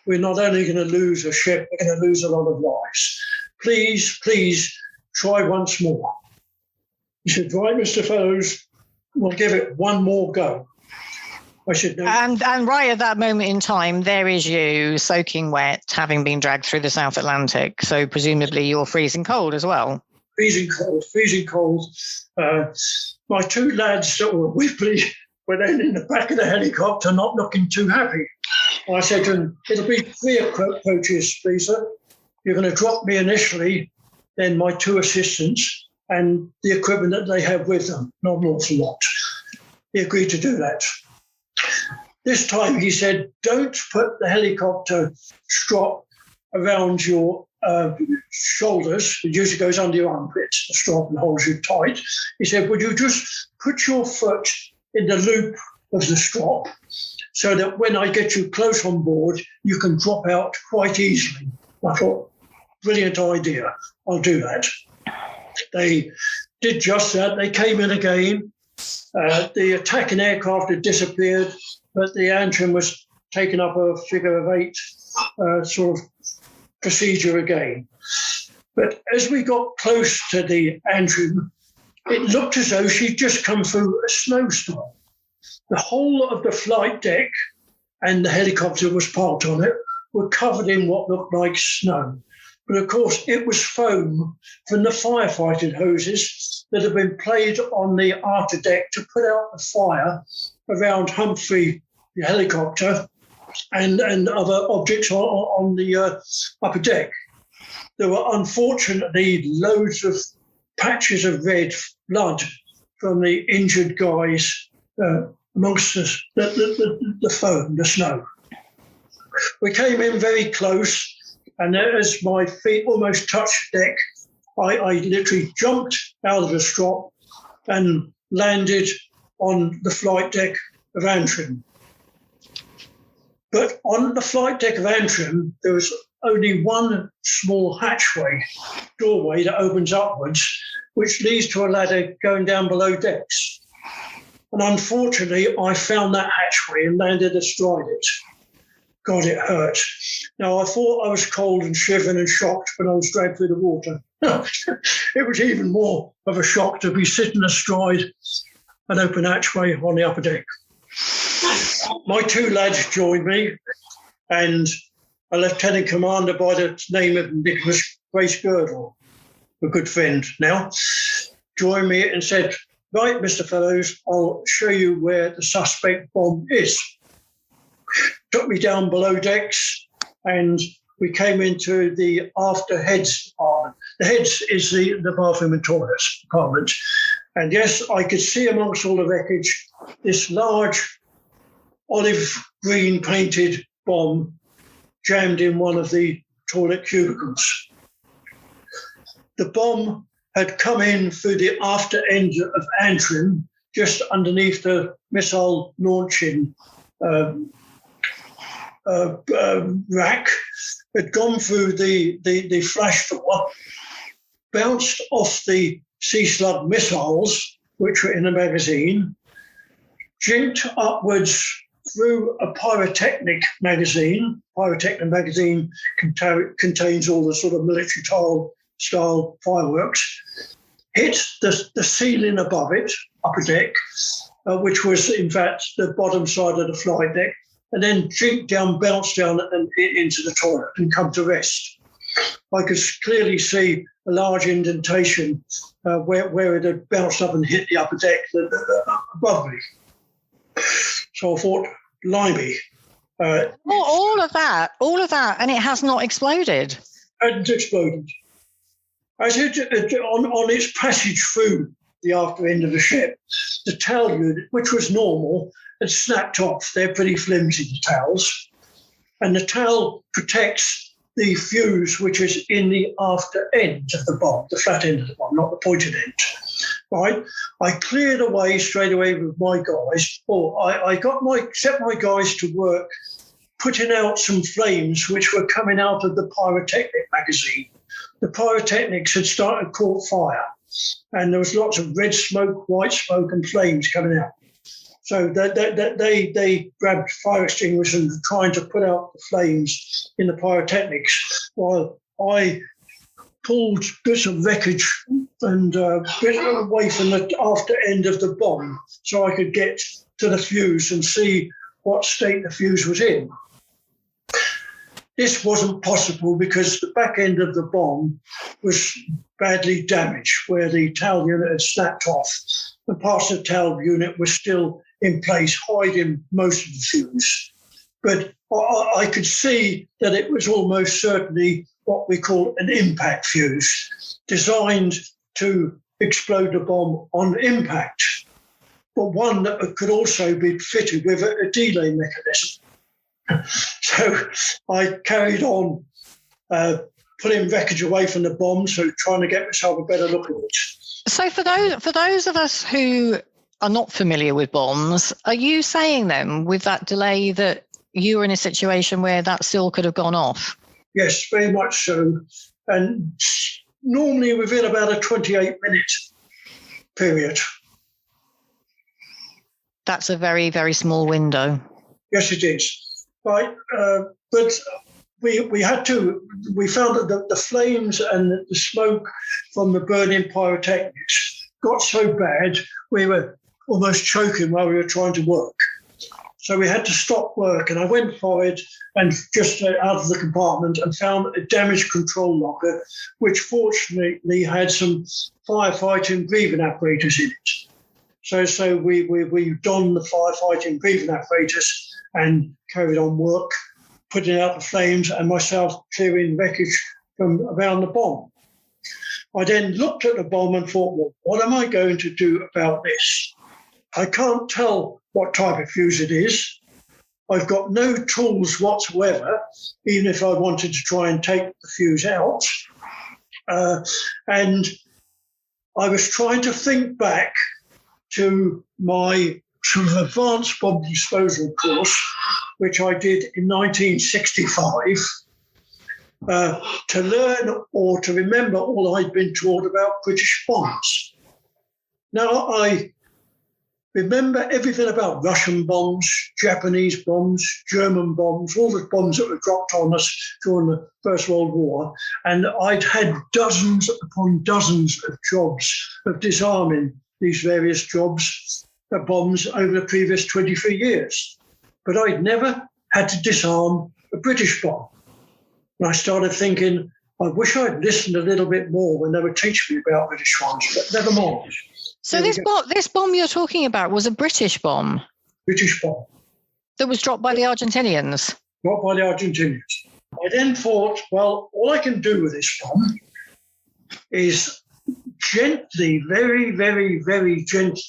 we're not only going to lose a ship, we're going to lose a lot of lives. Please, please try once more." He said, "Right, Mr. Fellows, we'll give it one more go." I said, "No." And right at that moment in time, there is you soaking wet, having been dragged through the South Atlantic. So presumably you're freezing cold as well. Freezing cold. My two lads that were with me were then in the back of the helicopter, not looking too happy. I said to them, "It'll be 3 approaches, please, sir. You're going to drop me initially, then my two assistants and the equipment that they have with them, not an awful lot. He agreed to do that. This time he said, don't put the helicopter strop around your shoulders. It usually goes under your armpits, the strap, and holds you tight. He said, would you just put your foot in the loop of the strap so that when I get you close on board, you can drop out quite easily. I thought, brilliant idea. I'll do that. They did just that. They came in again. The attacking aircraft had disappeared, but the Antrim was taken up a figure of 8 sort of procedure again. But as we got close to the Antrim, it looked as though she'd just come through a snowstorm. The whole of the flight deck and the helicopter was parked on it were covered in what looked like snow. But of course, it was foam from the firefighting hoses that had been played on the after deck to put out the fire around Humphrey, the helicopter, and other objects on the upper deck. There were unfortunately loads of patches of red blood from the injured guys amongst the foam, the snow. We came in very close, and as my feet almost touched the deck, I literally jumped out of the strop and landed on the flight deck of Antrim. But on the flight deck of Antrim, there was only one small doorway that opens upwards, which leads to a ladder going down below decks. And unfortunately, I found that hatchway and landed astride it. God, it hurt. Now, I thought I was cold and shivering and shocked when I was dragged through the water. It was even more of a shock to be sitting astride an open hatchway on the upper deck. My two lads joined me, and a lieutenant commander by the name of Nicholas Grace Girdle, a good friend now, joined me and said, right, Mr. Fellows, I'll show you where the suspect bomb is. Took me down below decks, and we came into the after heads department. The heads is the bathroom and toilets department. And yes, I could see amongst all the wreckage this large olive green painted bomb jammed in one of the toilet cubicles. The bomb had come in through the after end of Antrim, just underneath the missile launching rack, had gone through the flash door, bounced off the Sea Slug missiles, which were in the magazine, jinked upwards through a pyrotechnic magazine. Pyrotechnic magazine contains all the sort of military style fireworks, hit the ceiling above it, upper deck, which was in fact the bottom side of the flight deck, and then jinked down, bounced down and into the toilet and come to rest. I could clearly see a large indentation where it had bounced up and hit the upper deck above me. So I thought, blimey. All of that, and it has not exploded. Hadn't exploded. As it on its passage through the after end of the ship, the tail unit, which was normal, had snapped off. They're pretty flimsy, the tails. And the tail protects the fuse, which is in the after end of the bomb, the flat end of the bomb, not the pointed end. Right? I cleared away straight away with my guys. I set my guys to work putting out some flames which were coming out of the pyrotechnic magazine. The pyrotechnics had started caught fire, and there was lots of red smoke, white smoke, and flames coming out. So they grabbed fire extinguishers and were trying to put out the flames in the pyrotechnics, while I pulled bits of wreckage and bits away from the after end of the bomb so I could get to the fuse and see what state the fuse was in. This wasn't possible because the back end of the bomb was badly damaged, where the tail unit had snapped off. And parts of the tail unit were still in place, hiding most of the fuse. But I could see that it was almost certainly what we call an impact fuse, designed to explode the bomb on impact, but one that could also be fitted with a delay mechanism. So I carried on putting wreckage away from the bomb, so trying to get myself a better look at it. So for those of us who are not familiar with bombs, are you saying then with that delay that you were in a situation where that still could have gone off? Yes, very much so. And normally within about a 28-minute period. That's a very, very small window. Yes, it is. Right, but we found that the flames and the smoke from the burning pyrotechnics got so bad we were almost choking while we were trying to work. So we had to stop work, and I went forward and just out of the compartment and found a damaged control locker, which fortunately had some firefighting breathing apparatus in it. So we donned the firefighting breathing apparatus and carried on work, putting out the flames and myself clearing wreckage from around the bomb. I then looked at the bomb and thought, well, what am I going to do about this? I can't tell what type of fuse it is. I've got no tools whatsoever, even if I wanted to try and take the fuse out. And I was trying to think back to my sort of advanced bomb disposal course, which I did in 1965, to learn or to remember all I'd been taught about British bombs. Now, I remember everything about Russian bombs, Japanese bombs, German bombs, all the bombs that were dropped on us during the First World War. And I'd had dozens upon dozens of jobs of disarming these various bombs over the previous 23 years. But I'd never had to disarm a British bomb. And I started thinking, I wish I'd listened a little bit more when they were teaching me about British bombs, but never mind. So this bomb you're talking about was a British bomb? British bomb. That was dropped by the Argentinians? Dropped by the Argentinians. I then thought, well, all I can do with this bomb is gently, very, very, very gently,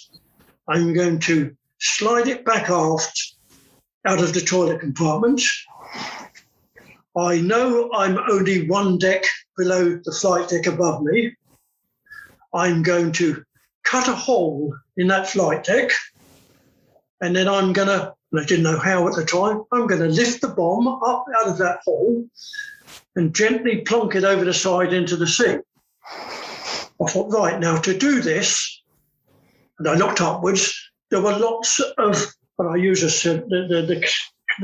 I'm going to slide it back aft out of the toilet compartment. I know I'm only one deck below the flight deck above me. I'm going to cut a hole in that flight deck, and then I'm going to, and I didn't know how at the time, I'm going to lift the bomb up out of that hole and gently plonk it over the side into the sea. I thought, right, now to do this, and I looked upwards, there were lots of, and I use the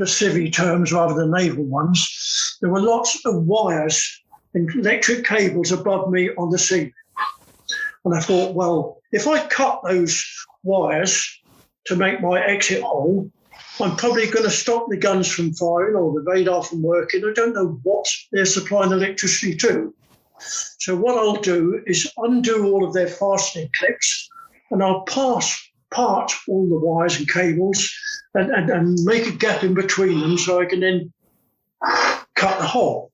civvy terms rather than naval ones, there were lots of wires and electric cables above me on the ceiling. And I thought, well, if I cut those wires to make my exit hole, I'm probably going to stop the guns from firing or the radar from working. I don't know what they're supplying electricity to. So what I'll do is undo all of their fastening clips, and I'll part all the wires and cables and make a gap in between them so I can then cut the hole.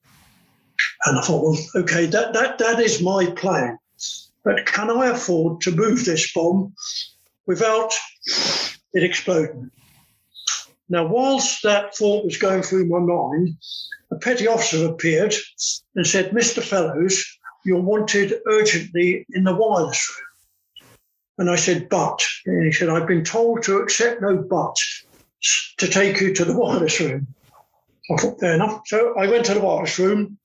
And I thought, well, okay, that is my plan. But can I afford to move this bomb without it exploding? Now, whilst that thought was going through my mind, a petty officer appeared and said, Mr. Fellows, you're wanted urgently in the wireless room. And I said, but? And he said, I've been told to accept no but to take you to the wireless room. I thought, fair enough. So I went to the wireless room.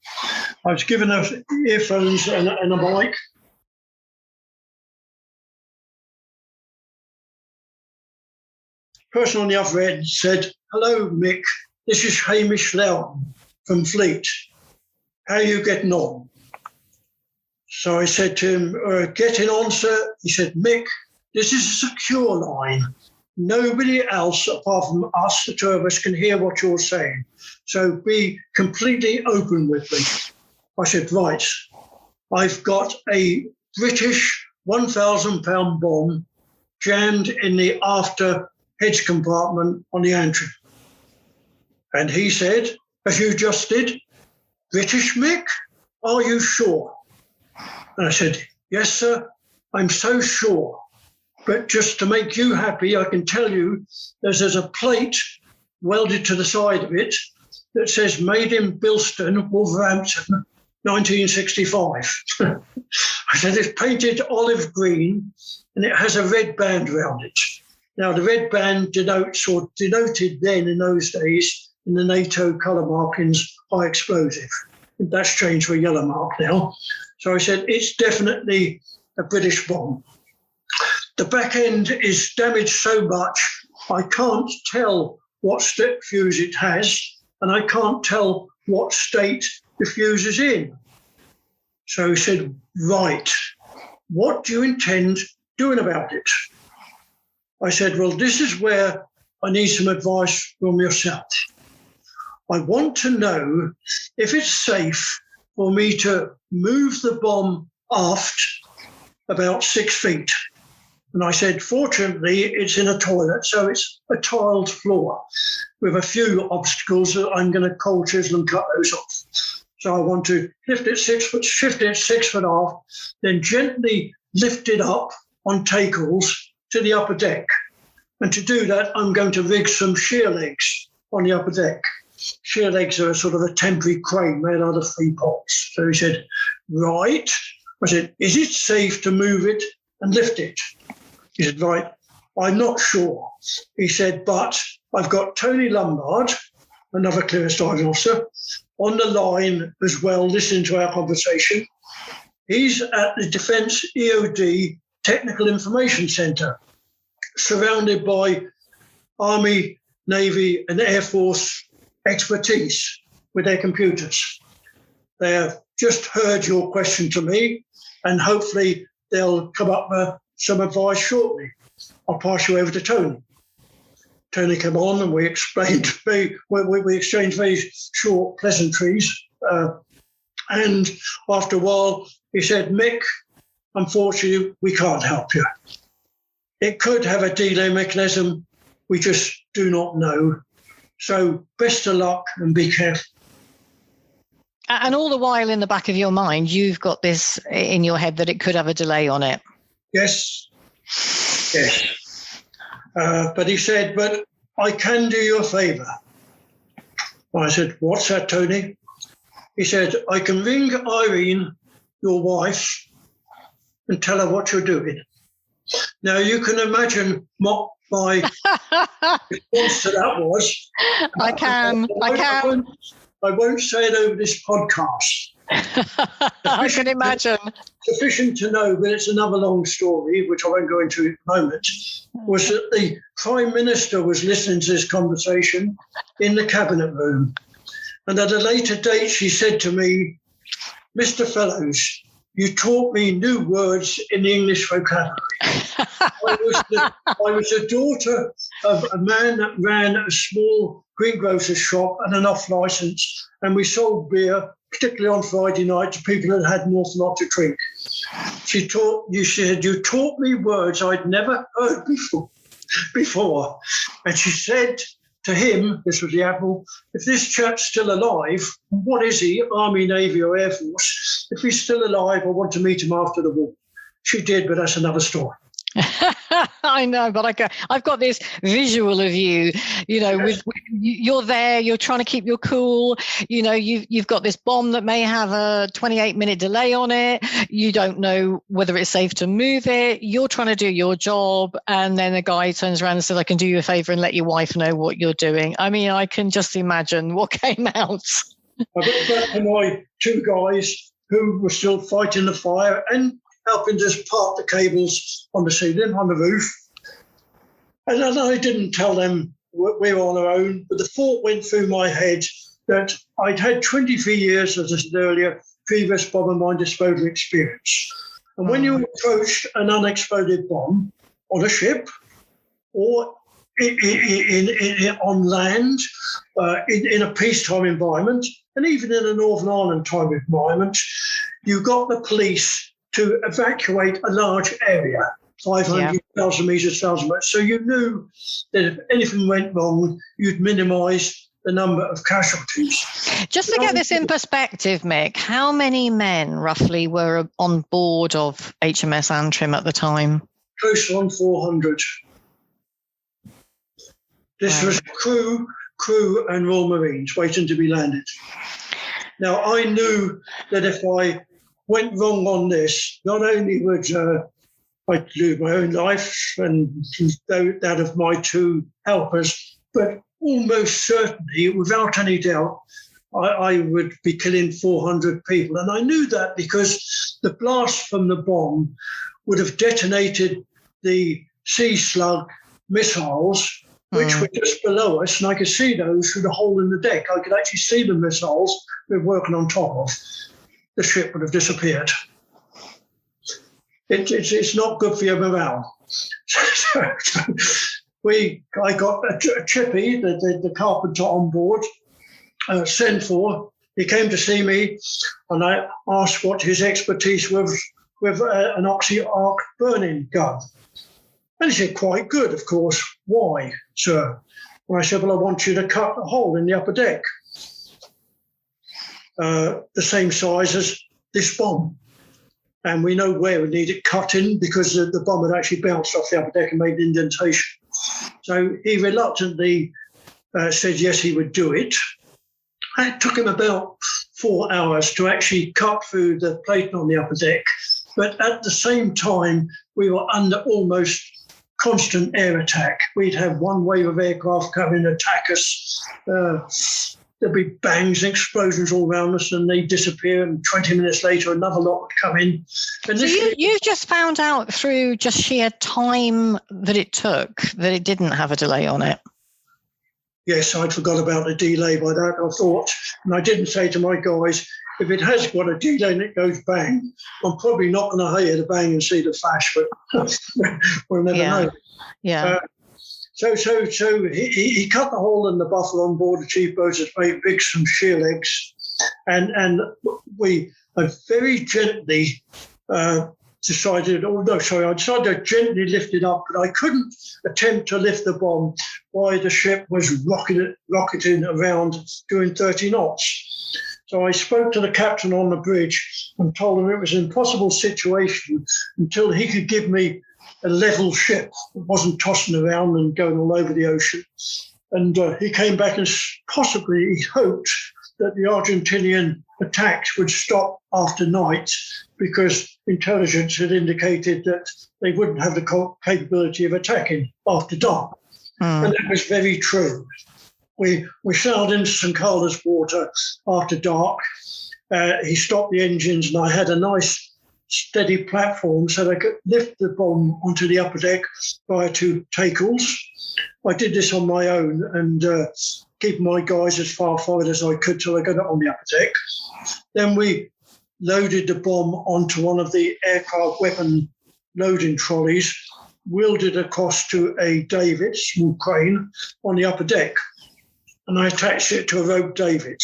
I was given earphones and a mic. The person on the other end said, hello, Mick. This is Hamish Loudon from Fleet. How are you getting on? So I said to him, getting on, sir? He said, Mick, this is a secure line. Nobody else apart from us, the two of us, can hear what you're saying. So be completely open with me. I said, right, I've got a British 1,000-pound bomb jammed in the after heads compartment on the entry. And he said, as you just did, British, Mick? Are you sure? And I said, yes, sir, I'm so sure. But just to make you happy, I can tell you there's a plate welded to the side of it that says made in Bilston, Wolverhampton, 1965. I said, it's painted olive green and it has a red band around it. Now, the red band denoted then in those days in the NATO colour markings high explosive. That's changed to a yellow mark now. So I said, it's definitely a British bomb. The back end is damaged so much, I can't tell what fuse it has, and I can't tell what state the fuse is in. So he said, right, what do you intend doing about it? I said, well, this is where I need some advice from yourself. I want to know if it's safe for me to move the bomb aft about 6 feet. And I said, fortunately, it's in a toilet, so it's a tiled floor with a few obstacles that I'm going to cold chisel and cut those off. So I want to lift it 6 foot, shift it 6 foot off, then gently lift it up on tackles to the upper deck. And to do that, I'm going to rig some shear legs on the upper deck. Shear legs are sort of a temporary crane made out of 3 poles. So he said, right. I said, is it safe to move it and lift it? He said, right, I'm not sure. He said, but I've got Tony Lombard, another clearance diving officer, on the line as well, listening to our conversation. He's at the Defence EOD Technical Information Centre, surrounded by Army, Navy and Air Force expertise with their computers. They have just heard your question to me, and hopefully they'll come up with some advice shortly. I'll pass you over to Tony. Tony came on and we explained, we exchanged very short pleasantries. And after a while, he said, Mick, unfortunately, we can't help you. It could have a delay mechanism. We just do not know. So best of luck and be careful. And all the while in the back of your mind, you've got this in your head that it could have a delay on it. Yes. But he said, but I can do you a favour. I said, what's that, Tony? He said, I can ring Irene, your wife, and tell her what you're doing. Now, you can imagine what my response to that was. I can. I won't say it over this podcast. I can imagine. Sufficient to know, but it's another long story, which I won't go into at the moment, was that the Prime Minister was listening to this conversation in the Cabinet room. And at a later date, she said to me, Mr. Fellows, you taught me new words in the English vocabulary. I was the daughter of a man that ran a small greengrocer's shop and an off-licence, and we sold beer, particularly on Friday night, to people that had an awful lot to drink. She said, you taught me words I'd never heard before. And she said to him, this was the Admiral, if this chap's still alive, what is he, Army, Navy or Air Force? If he's still alive, I want to meet him after the war. She did, but that's another story. I know, but I've got this visual of you, with you're there, you're trying to keep your cool, you've got this bomb that may have a 28-minute delay on it. You don't know whether it's safe to move it. You're trying to do your job. And then a guy turns around and says, I can do you a favor and let your wife know what you're doing. I mean, I can just imagine what came out. I got back to my 2 guys who were still fighting the fire and helping just part the cables on the ceiling, on the roof. And then I didn't tell them we were on our own, but the thought went through my head that I'd had 23 years, as I said earlier, previous bomb and mine disposal experience. And when you approach an unexploded bomb on a ship or on land, in a peacetime environment, and even in a Northern Ireland type environment, you got the police to evacuate a large area, 500,000 metres, 1,000 metres. So you knew that if anything went wrong, you'd minimise the number of casualties. Just to get this in perspective, Mick, how many men roughly were on board of HMS Antrim at the time? Close on 400. This was crew and Royal Marines waiting to be landed. Now, I knew that if I went wrong on this, not only would I lose my own life and that of my two helpers, but almost certainly, without any doubt, I would be killing 400 people. And I knew that because the blast from the bomb would have detonated the Sea Slug missiles, which were just below us, and I could see those through the hole in the deck. I could actually see the missiles we were working on top of. The ship would have disappeared. It's not good for your morale. I got a chippy, the carpenter on board, sent for. He came to see me, and I asked what his expertise was with an oxy-arc burning gun. And he said, quite good, of course. Why, sir? Well, I said, well, I want you to cut a hole in the upper deck, the same size as this bomb. And we know where it needed cutting because the bomb had actually bounced off the upper deck and made an indentation. So he reluctantly said yes, he would do it. And it took him about 4 hours to actually cut through the plating on the upper deck. But at the same time, we were under almost constant air attack. We'd have one wave of aircraft come in and attack us. There'd be bangs and explosions all around us, and they'd disappear, and 20 minutes later another lot would come in. And so you just found out through just sheer time that it took that it didn't have a delay on it? Yes, I'd forgot about the delay by that, I thought. And I didn't say to my guys, if it has got a delay and it goes bang, I'm probably not going to hear the bang and see the flash, but we'll never know. Yeah. So he cut the hole in the buffer on board the chief boat to make big some sheer legs, and we very gently I decided to gently lift it up, but I couldn't attempt to lift the bomb while the ship was rocketing around doing 30 knots. So I spoke to the captain on the bridge and told him it was an impossible situation until he could give me a level ship that wasn't tossing around and going all over the ocean. And he came back and possibly he hoped that the Argentinian attacks would stop after night because intelligence had indicated that they wouldn't have the capability of attacking after dark. And that was very true. We sailed into St. Carlos water after dark. He stopped the engines and I had a nice steady platform so they could lift the bomb onto the upper deck via two tackles. I did this on my own and keeping my guys as far forward as I could till I got it on the upper deck. Then we loaded the bomb onto one of the aircraft weapon loading trolleys, wheeled it across to a davit, small crane, on the upper deck, and I attached it to a rope davit.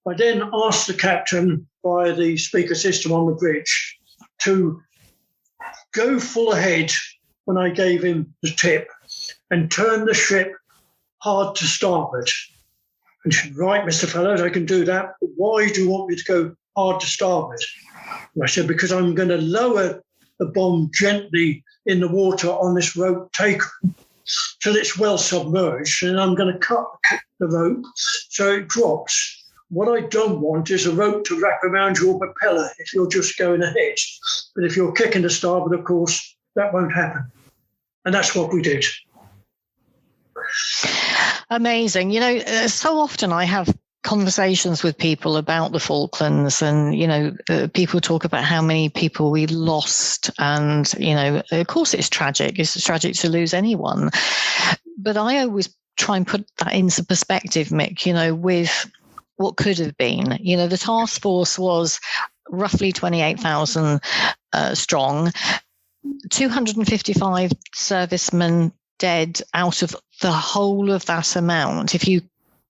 I then asked the captain via the speaker system on the bridge to go full ahead when I gave him the tip and turn the ship hard to starboard. And he said, right, Mr. Fellows, I can do that. But why do you want me to go hard to starboard? And I said, because I'm going to lower the bomb gently in the water on this rope tackle till it's well submerged, and I'm going to cut the rope so it drops. What I don't want is a rope to wrap around your propeller if you're just going ahead. But if you're kicking to starboard, of course, that won't happen. And that's what we did. Amazing. You know, so often I have conversations with people about the Falklands and, you know, people talk about how many people we lost. And, you know, of course it's tragic. It's tragic to lose anyone. But I always try and put that into perspective, Mick, you know, with what could have been. You know, the task force was roughly 28,000 strong, 255 servicemen dead out of the whole of that amount. If you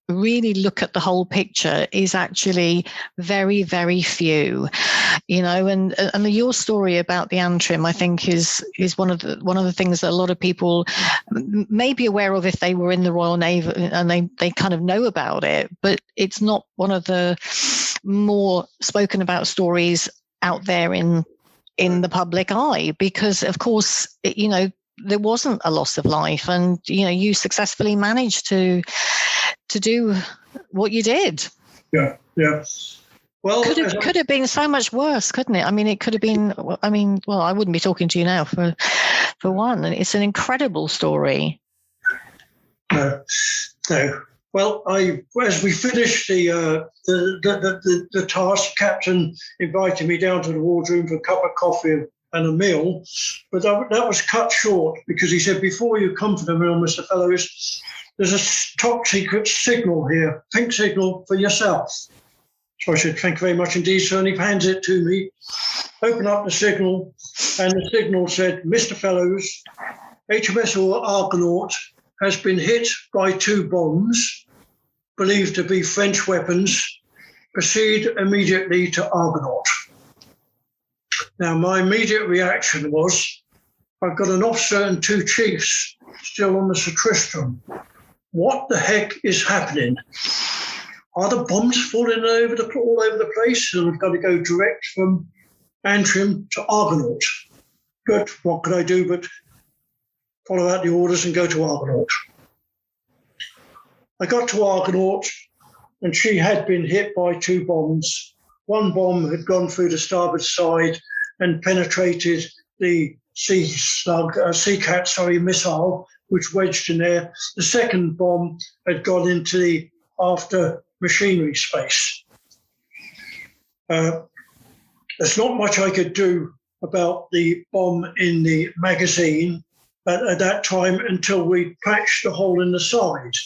really look at the whole picture is actually very, very few, and your story about the Antrim, I think, is one of the things that a lot of people may be aware of if they were in the Royal Navy and they kind of know about it, but it's not one of the more spoken about stories out there in the public eye, because of course, there wasn't a loss of life, and you successfully managed to do what you did. Yeah. Well, could have been so much worse, couldn't it? I mean, it could have been. I mean, well, I wouldn't be talking to you now for one. And it's an incredible story. No. Well, as we finished the task, the captain invited me down to the wardroom for a cup of coffee and a meal, but that was cut short because he said, "Before you come for the meal, Mr. Fellows, there's a top secret signal here, pink signal for yourself." So I said, "Thank you very much indeed, sir," and he hands it to me. Open up the signal, and the signal said, "Mr. Fellows, HMS Argonaut has been hit by 2 bombs, believed to be French weapons. Proceed immediately to Argonaut." Now, my immediate reaction was, I've got an officer and 2 chiefs still on the Sir Tristram. What the heck is happening? Are the bombs falling all over the place? And I've got to go direct from Antrim to Argonaut. But what could I do but follow out the orders and go to Argonaut? I got to Argonaut, and she had been hit by 2 bombs. 1 bomb had gone through the starboard side and penetrated the Sea-Cat missile, which wedged in there. The second bomb had gone into the after machinery space. There's not much I could do about the bomb in the magazine at that time until we patched the hole in the side.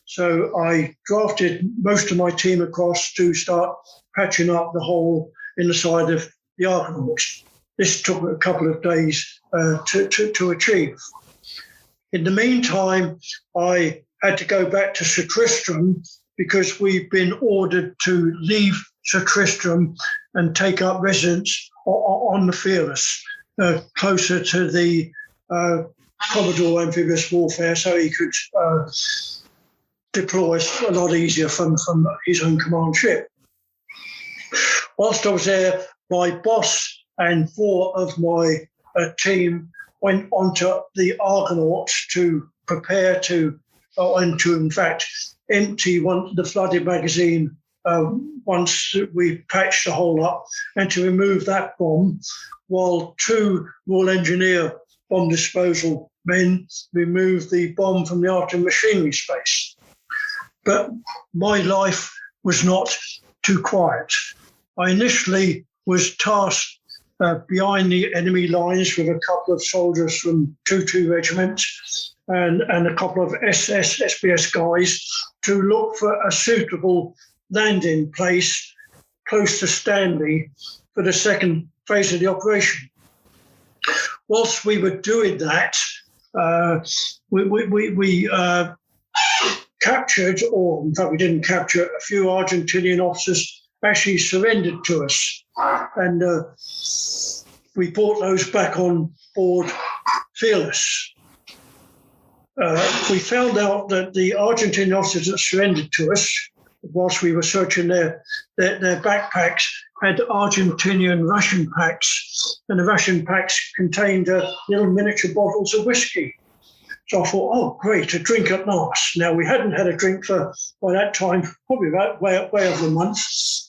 So I drafted most of my team across to start patching up the hole in the side of the Argonaut. This took a couple of days to achieve. In the meantime, I had to go back to Sir Tristram because we've been ordered to leave Sir Tristram and take up residence on the Fearless, closer to the Commodore Amphibious Warfare, so he could deploy a lot easier from his own command ship. Whilst I was there, my boss and 4 of my team went onto the Argonaut to prepare to, and to in fact empty the flooded magazine once we patched the hole up, and to remove that bomb, while 2 Royal Engineer bomb disposal men removed the bomb from the after machinery space. But my life was not too quiet. I initially was tasked behind the enemy lines with a couple of soldiers from 2 regiments and a couple of SBS guys to look for a suitable landing place close to Stanley for the second phase of the operation. Whilst we were doing that, we captured, or in fact we didn't capture, a few Argentinian officers actually surrendered to us. And we brought those back on board Fearless. We found out that the Argentinian officers that surrendered to us, whilst we were searching their backpacks, had Argentinian ration packs, and the ration packs contained little miniature bottles of whiskey. So I thought, oh, great, a drink at last. Now, we hadn't had a drink by that time, probably about way over a month.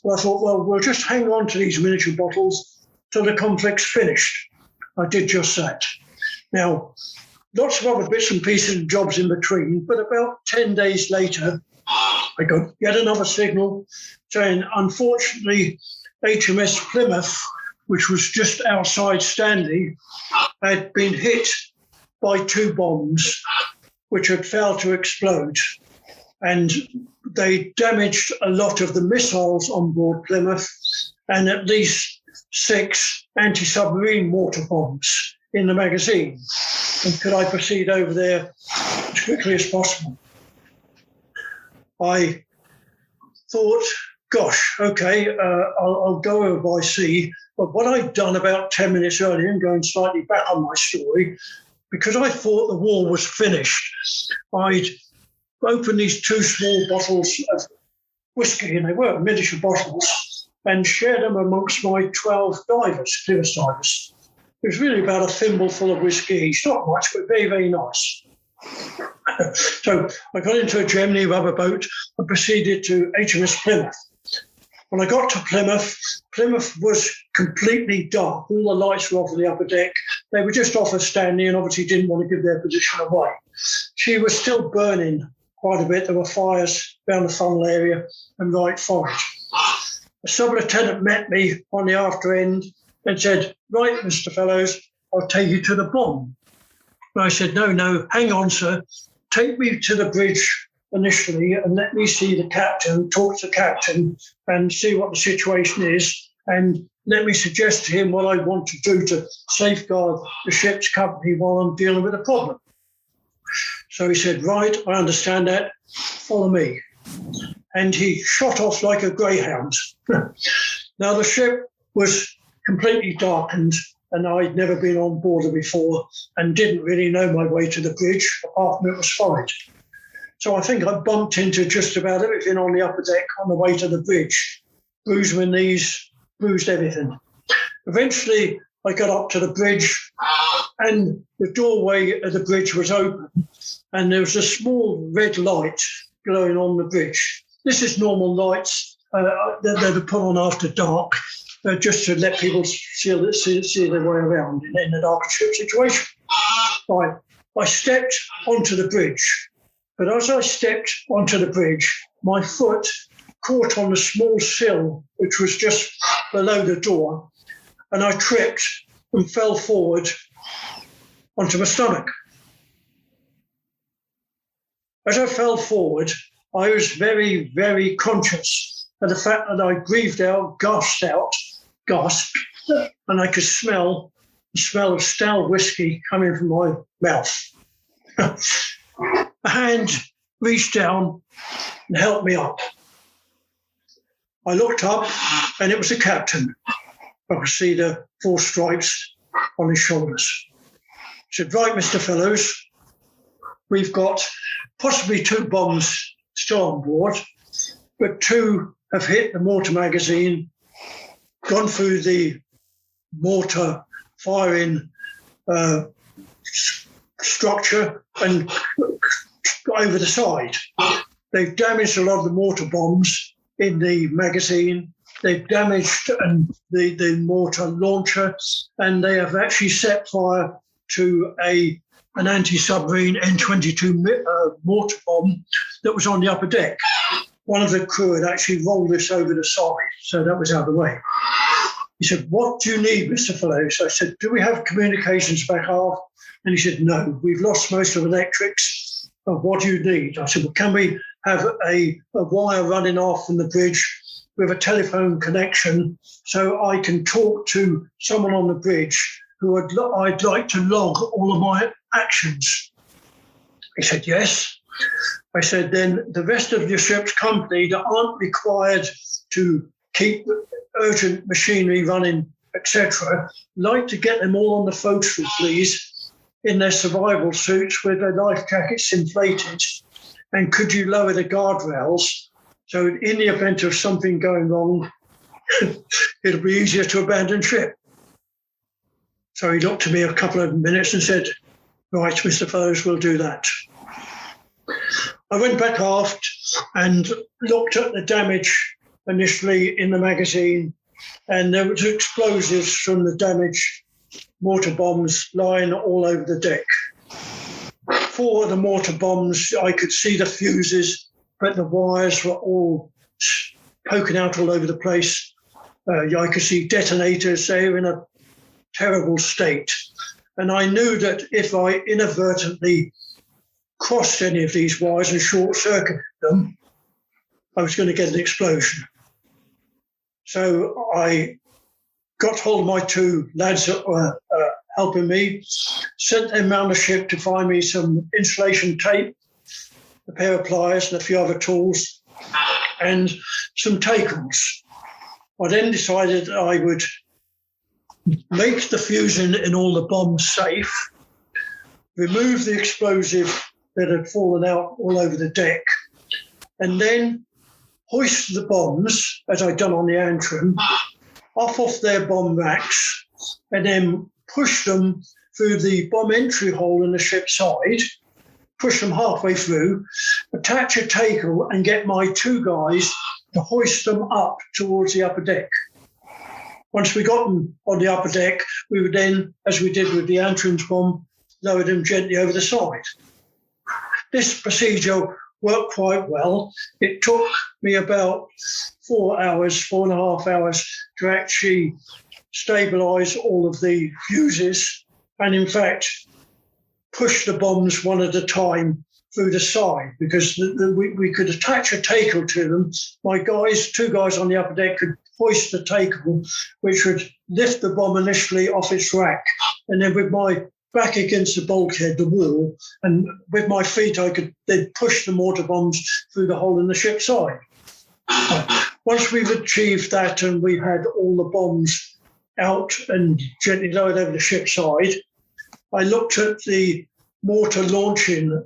But I thought, well, we'll just hang on to these miniature bottles till the conflict's finished. I did just that. Now, lots of other bits and pieces and jobs in between, but about 10 days later, I got yet another signal saying, unfortunately, HMS Plymouth, which was just outside Stanley, had been hit by 2 bombs, which had failed to explode. And they damaged a lot of the missiles on board Plymouth and at least 6 anti-submarine mortar bombs in the magazine. And could I proceed over there as quickly as possible? I thought, gosh, okay, I'll go over by sea. But what I'd done about 10 minutes earlier, and going slightly back on my story, because I thought the war was finished, I'd opened these 2 small bottles of whiskey, and they were miniature bottles, and shared them amongst my 12 divers, Plymouth divers. It was really about a thimble full of whiskey each, not much, but very, very nice. So I got into a Gemini rubber boat and proceeded to HMS Plymouth. When I got to Plymouth, Plymouth was completely dark. All the lights were off on the upper deck. They were just off a standing and obviously didn't want to give their position away. She was still burning quite a bit. There were fires around the funnel area and right forward. A sub-lieutenant met me on the after end and said, "Right, Mr. Fellows, I'll take you to the bomb." And I said, no, hang on, sir. Take me to the bridge initially and let me see the captain, talk to the captain and see what the situation is. And let me suggest to him what I want to do to safeguard the ship's company while I'm dealing with the problem. So he said, right, I understand that. Follow me. And he shot off like a greyhound. Now, the ship was completely darkened, and I'd never been on board her before and didn't really know my way to the bridge, apart from it was fine. So I think I bumped into just about everything on the upper deck on the way to the bridge. Bruised my knees, bruised everything. Eventually, I got up to the bridge, and the doorway of the bridge was open, and there was a small red light glowing on the bridge. This is normal lights that they were put on after dark, just to let people see their way around in a dark ship situation. Right. I stepped onto the bridge, but as I stepped onto the bridge, my foot caught on the small sill, which was just below the door, and I tripped and fell forward onto my stomach. As I fell forward, I was very, very conscious of the fact that I breathed out, gasped, and I could smell the smell of stale whiskey coming from my mouth. A hand reached down and helped me up. I looked up, and it was the captain. I could see the 4 stripes on his shoulders. He said, right, Mr. Fellows, we've got possibly 2 bombs still on board, but 2 have hit the mortar magazine, gone through the mortar firing structure and got over the side. They've damaged a lot of the mortar bombs in the magazine. They've damaged the mortar launcher, and they have actually set fire to an anti-submarine N-22 mortar bomb that was on the upper deck. One of the crew had actually rolled this over the side, so that was out of the way. He said, what do you need, Mr. Fellows? I said, do we have communications back aft? And he said, no, we've lost most of electrics. What do you need? I said, well, can we have a wire running off from the bridge with a telephone connection so I can talk to someone on the bridge who I'd like to log all of my actions? He said, yes. I said, then the rest of your ship's company that aren't required to keep urgent machinery running, etc., like to get them all on the forecastle, please, in their survival suits with their life jackets inflated. And could you lower the guardrails so in the event of something going wrong, it'll be easier to abandon ship? So he looked at me a couple of minutes and said, right, Mr. Fellows, we'll do that. I went back aft and looked at the damage initially in the magazine, and there was explosives from the damaged mortar bombs lying all over the deck. 4 of the mortar bombs, I could see the fuses, but the wires were all poking out all over the place. I could see detonators. They were in a terrible state. And I knew that if I inadvertently crossed any of these wires and short-circuited them, I was going to get an explosion. So I got hold of my 2 lads that were helping me, sent them around the ship to find me some insulation tape, a pair of pliers and a few other tools and some tackles. I then decided that I would make the fusing in all the bombs safe, remove the explosive that had fallen out all over the deck, and then hoist the bombs, as I'd done on the Antrim, off their bomb racks, and then push them through the bomb entry hole in the ship's side, push them halfway through, attach a tackle, and get my two guys to hoist them up towards the upper deck. Once we got them on the upper deck, we would then, as we did with the Antrim's bomb, lower them gently over the side. This procedure worked quite well. It took me about 4.5 hours to actually stabilise all of the fuses and, in fact, push the bombs one at a time through the side, because we could attach a tackle to them. My guys, two guys on the upper deck, could hoist the tackle, which would lift the bomb initially off its rack, and then with my back against the bulkhead, the wall, and with my feet I could then push the mortar bombs through the hole in the ship's side. Once we've achieved that and we had all the bombs out and gently lowered over the ship's side, I looked at the mortar launching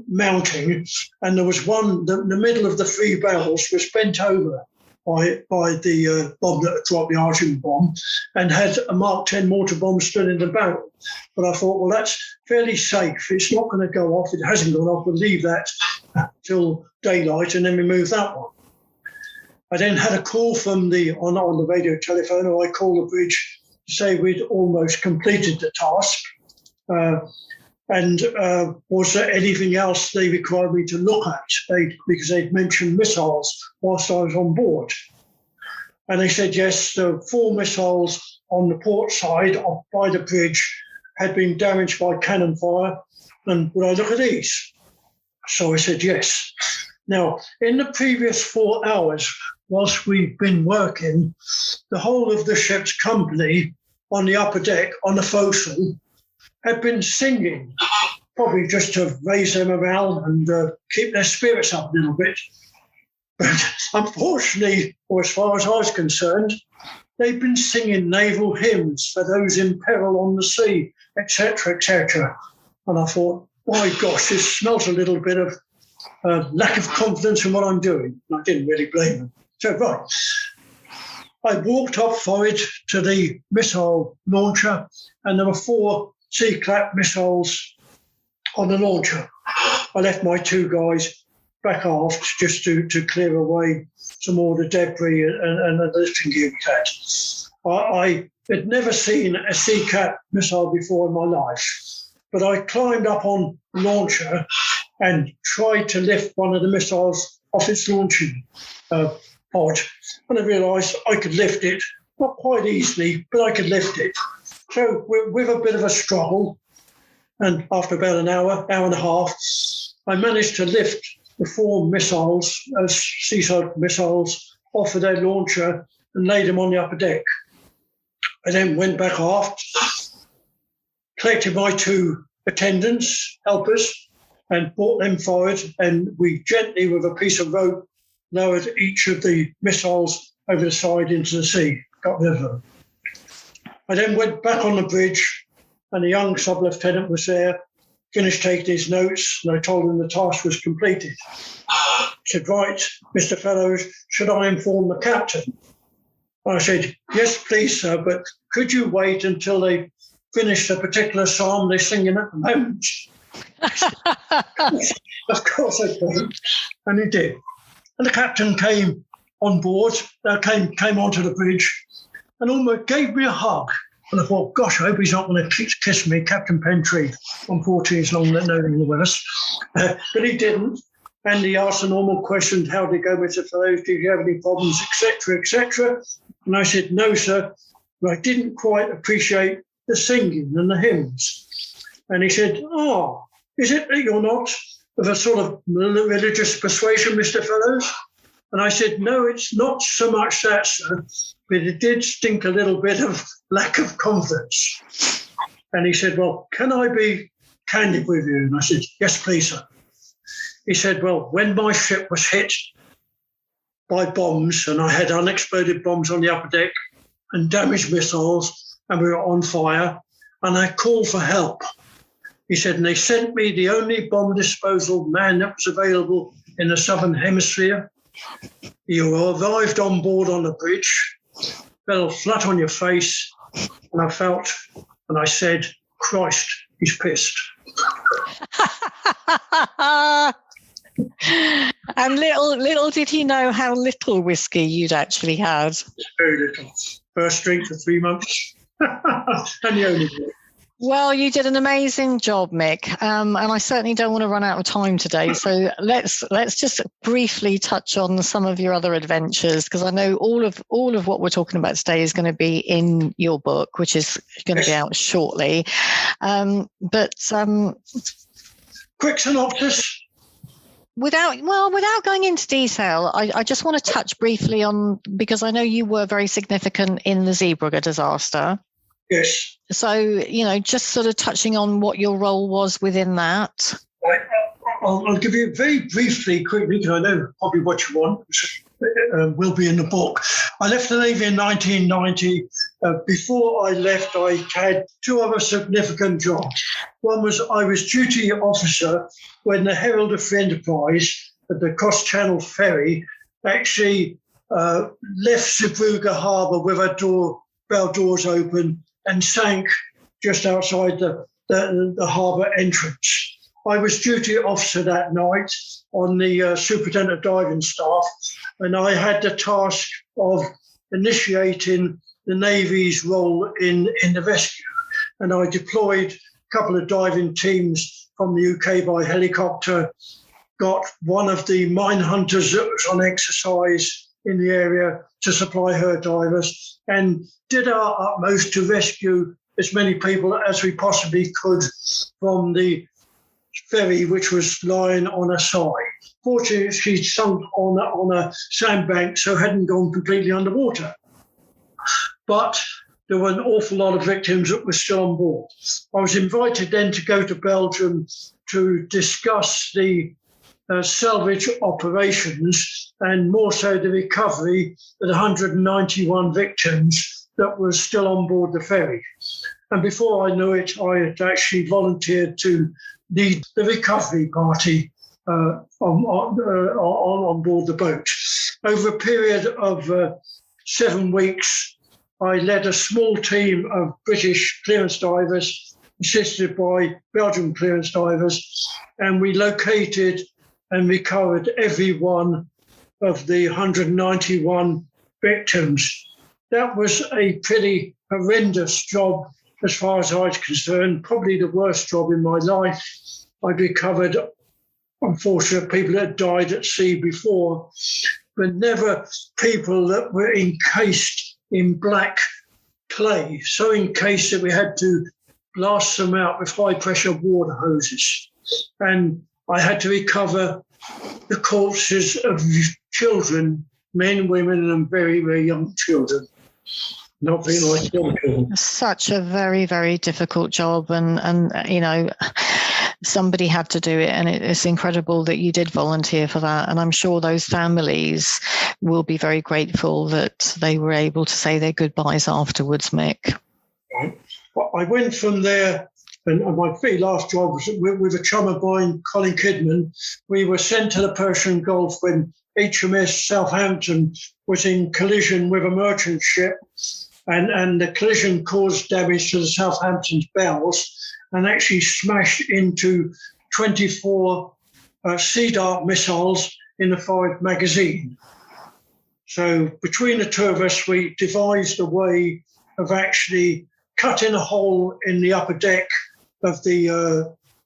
mounting, and there was one, the middle of the three barrels was bent over by the bomb that had dropped, the Argent bomb, and had a Mark 10 mortar bomb still in the barrel. But I thought, well, that's fairly safe. It's not going to go off. It hasn't gone off. We'll leave that till daylight and then remove that one. I then had a call from on the radio telephone, or I called the bridge to say we'd almost completed the task. And was there anything else they required me to look at? Because they'd mentioned missiles whilst I was on board. And they said, yes, the 4 missiles on the port side by the bridge had been damaged by cannon fire. And would I look at these? So I said, yes. Now, in the previous 4 hours, whilst we've been working, the whole of the ship's company on the upper deck, on the forecastle, had been singing, probably just to raise their morale and keep their spirits up a little bit. But unfortunately, or as far as I was concerned, they'd been singing naval hymns for those in peril on the sea, etc., etc. And I thought, my gosh, this smells a little bit of lack of confidence in what I'm doing. And I didn't really blame them. So, right. I walked up forward to the missile launcher, and there were 4 C-clap missiles on the launcher. I left my 2 guys back aft just to clear away some more of the debris and the lifting gear we had. I had never seen a C-clap missile before in my life, but I climbed up on the launcher and tried to lift one of the missiles off its launching pod, and I realised I could lift it, not quite easily, but I could lift it. So with a bit of a struggle, and after about an hour and a half, I managed to lift the 4 missiles, seaside missiles, off of their launcher and laid them on the upper deck. I then went back aft, collected my 2 attendants, helpers, and brought them forward, and we gently, with a piece of rope, lowered each of the missiles over the side into the sea, got rid of them. I then went back on the bridge, and a young sub-lieutenant was there, finished taking his notes, and I told him the task was completed. He said, right, Mr. Fellows, should I inform the captain? And I said, yes, please, sir, but could you wait until they finish the particular psalm they're singing at the moment? Of course I could. And he did. And the captain came on board, came onto the bridge, and almost gave me a hug. And I thought, gosh, I hope he's not going to kiss me, Captain Pentry. Unfortunately, he's no longer with us. But he didn't. And he asked the normal questions, how did it go, Mr. Fellows? Did you have any problems, etc., etc.? And I said, no, sir. But I didn't quite appreciate the singing and the hymns. And he said, oh, is it that you're not of a sort of religious persuasion, Mr. Fellows? And I said, no, it's not so much that, sir, but it did stink a little bit of lack of confidence. And he said, well, can I be candid with you? And I said, yes, please, sir. He said, well, when my ship was hit by bombs, and I had unexploded bombs on the upper deck and damaged missiles, and we were on fire, and I called for help. He said, and they sent me the only bomb disposal man that was available in the Southern Hemisphere. You arrived on board on the bridge, fell flat on your face, and I felt, and I said, Christ, he's pissed. And little did he know how little whiskey you'd actually had. Very little. First drink for 3 months. And the only drink. Well, you did an amazing job, Mick, and I certainly don't want to run out of time today. So let's just briefly touch on some of your other adventures, because I know all of what we're talking about today is going to be in your book, which is going to be out shortly. But quick synopsis. Without going into detail, I just want to touch briefly on, because I know you were very significant in the Zeebrugge disaster. Yes. So, just sort of touching on what your role was within that. I'll give you very briefly, quickly, because I know probably what you want, which will be in the book. I left the Navy in 1990. Before I left, I had 2 other significant jobs. One was I was duty officer when the Herald of Free Enterprise, at the Cross Channel ferry, actually left Zeebrugge Harbour with her bow doors open and sank just outside the harbour entrance. I was duty officer that night on the superintendent diving staff, and I had the task of initiating the Navy's role in the rescue. And I deployed a couple of diving teams from the UK by helicopter, got one of the mine hunters that was on exercise in the area to supply her divers, and did our utmost to rescue as many people as we possibly could from the ferry, which was lying on her side. Fortunately, she'd sunk on a sandbank, so hadn't gone completely underwater. But there were an awful lot of victims that were still on board. I was invited then to go to Belgium to discuss the salvage operations, and more so the recovery of the 191 victims that were still on board the ferry. And before I knew it, I had actually volunteered to lead the recovery party on board the boat. Over a period of 7 weeks, I led a small team of British clearance divers, assisted by Belgian clearance divers, and we located and recovered every one of the 191 victims. That was a pretty horrendous job as far as I was concerned, probably the worst job in my life. I'd recovered, unfortunately, people that had died at sea before, but never people that were encased in black clay, so encased that we had to blast them out with high-pressure water hoses. And I had to recover the corpses of children, men, women, and very, very young children. Not being like young children. Such a very, very difficult job, and somebody had to do it, and it's incredible that you did volunteer for that. And I'm sure those families will be very grateful that they were able to say their goodbyes afterwards, Mick. I went from there, and my very last job was with a chum of mine, Colin Kidman. We were sent to the Persian Gulf when HMS Southampton was in collision with a merchant ship, and the collision caused damage to the Southampton's bows and actually smashed into 24 Sea Dart missiles in the forward magazine. So between the two of us, we devised a way of actually cutting a hole in the upper deck of the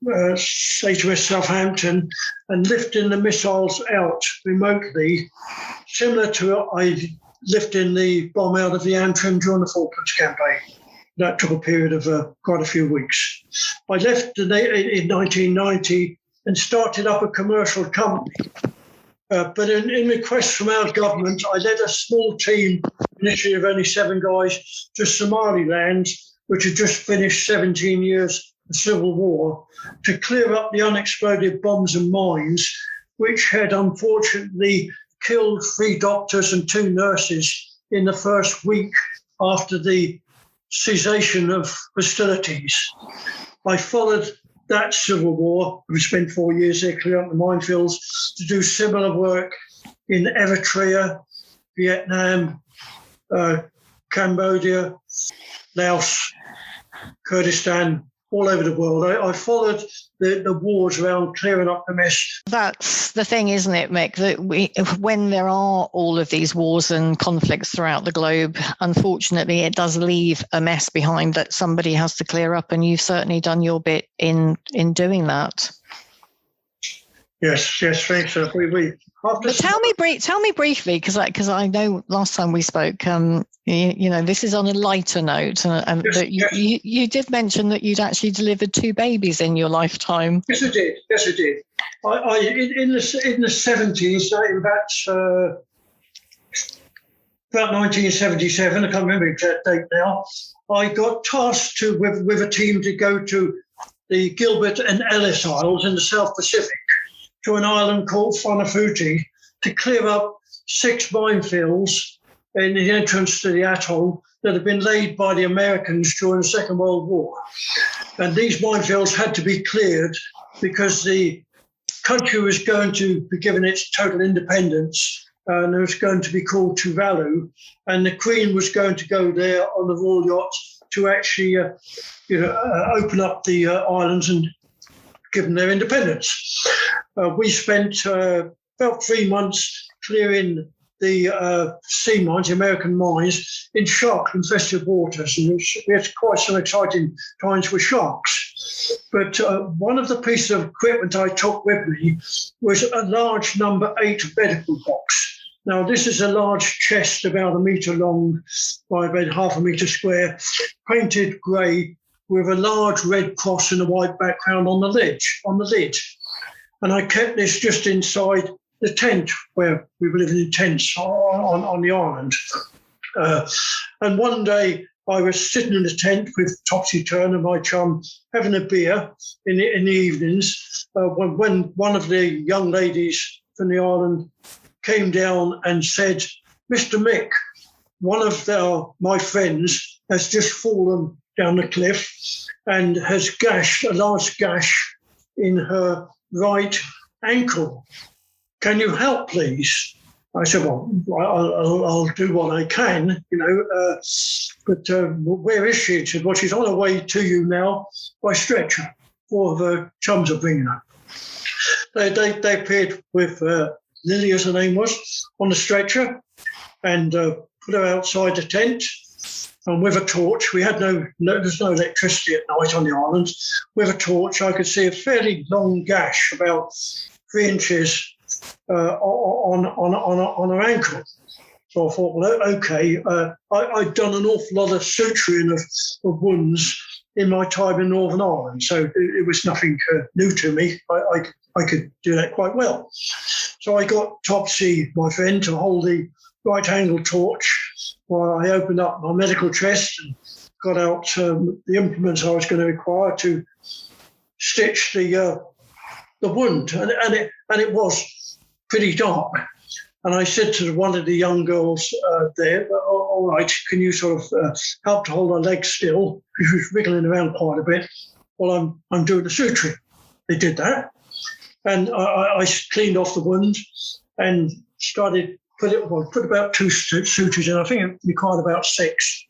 HMS Southampton and lifting the missiles out remotely, similar to I lifting the bomb out of the Antrim during the Falklands campaign. That took a period of quite a few weeks. I left in 1990 and started up a commercial company. But in request from our government, I led a small team, initially of only 7 guys, to Somaliland, which had just finished 17 years the Civil War, to clear up the unexploded bombs and mines, which had unfortunately killed 3 doctors and 2 nurses in the first week after the cessation of hostilities. I followed that Civil War. We spent 4 years there clearing up the minefields to do similar work in Eritrea, Vietnam, Cambodia, Laos, Kurdistan, all over the world. I followed the wars around clearing up the mess. That's the thing, isn't it, Mick, that when there are all of these wars and conflicts throughout the globe, unfortunately, it does leave a mess behind that somebody has to clear up, and you've certainly done your bit in doing that. Yes, thanks. But tell me briefly, because I know last time we spoke, this is on a lighter note, and yes. You did mention that you'd actually delivered 2 babies in your lifetime. Yes, I did. In the 70s, about 1977, I can't remember the exact date now, I got tasked with a team to go to the Gilbert and Ellis Isles in the South Pacific, to an island called Funafuti, to clear up 6 minefields in the entrance to the atoll that had been laid by the Americans during the Second World War. And these minefields had to be cleared because the country was going to be given its total independence, and it was going to be called Tuvalu, and the Queen was going to go there on the Royal Yacht to actually open up the islands and give them their independence. We spent about 3 months clearing the sea mines, the American mines, in shark-infested waters. And we had quite some exciting times with sharks. But one of the pieces of equipment I took with me was a large number 8 medical box. Now, this is a large chest about 1 metre long by about half a metre square, painted grey, with a large red cross and a white background on the lid. And I kept this just inside the tent where we were living in tents on the island. And one day I was sitting in the tent with Topsy Turner, my chum, having a beer in the evenings, when one of the young ladies from the island came down and said, "Mr. Mick, one of my friends has just fallen down the cliff and has a large gash in her right ankle. Can you help, please?" I said, "Well, I'll do what I can, but where is she?" She said, "Well, she's on her way to you now by stretcher. 4 of her chums are bringing her." They appeared with Lily, as her name was, on the stretcher, and put her outside the tent. And with a torch, we had there's no electricity at night on the island. With a torch, I could see a fairly long gash, about 3 inches, on her ankle. So I thought, well, okay. I'd done an awful lot of suturing of wounds in my time in Northern Ireland, so it was nothing new to me. I could do that quite well. So I got Topsy, my friend, to hold the right-angle torch while I opened up my medical chest and got out the implements I was going to require to stitch the wound, and it was pretty dark. And I said to one of the young girls there, "All right, can you sort of help to hold her legs still?" She was wriggling around quite a bit while I'm doing the suturing. They did that, and I cleaned off the wound and started put about 2 sutures in. I think it required about 6.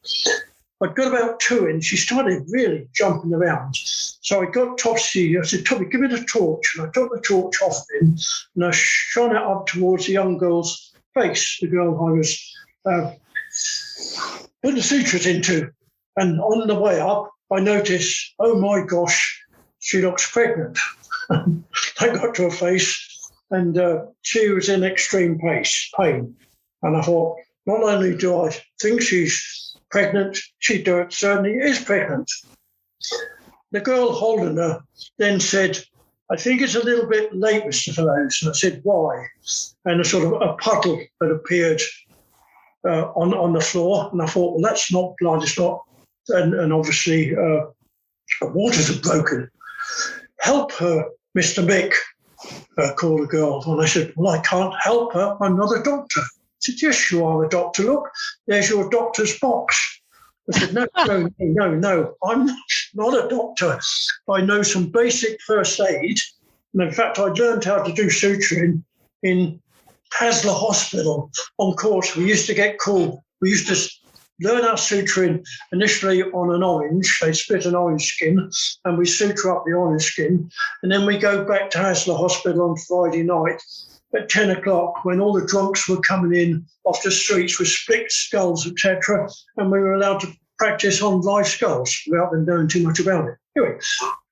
I'd got about 2 in. She started really jumping around. So I got Topsy. I said, "Toppy, give me the torch." And I took the torch off him and I shone it up towards the young girl's face, the girl I was putting the sutures into. And on the way up, I noticed, oh my gosh, she looks pregnant. I got to her face, and she was in extreme pain. And I thought, not only do I think she's pregnant, she certainly is pregnant. The girl holding her then said, "I think it's a little bit late, Mr. Fellows." And I said, "Why?" And a puddle had appeared on the floor. And I thought, well, that's not blood, it's not. And obviously The waters have broken. Help her, Mr. Mick, called the girl. And I said, well, I can't help her. I'm not a doctor. She said, yes, you are a doctor. Look, there's your doctor's box. I said, no, I'm not a doctor. I know some basic first aid. And in fact, I learned how to do suturing in Hasler Hospital. On course, we used to learn our suturing initially on an orange. They split an orange skin and we suture up the orange skin. And then we go back to Hasler Hospital on Friday night at 10 o'clock when all the drunks were coming in off the streets with split skulls, etc. And we were allowed to practice on live skulls without them knowing too much about it. Anyway,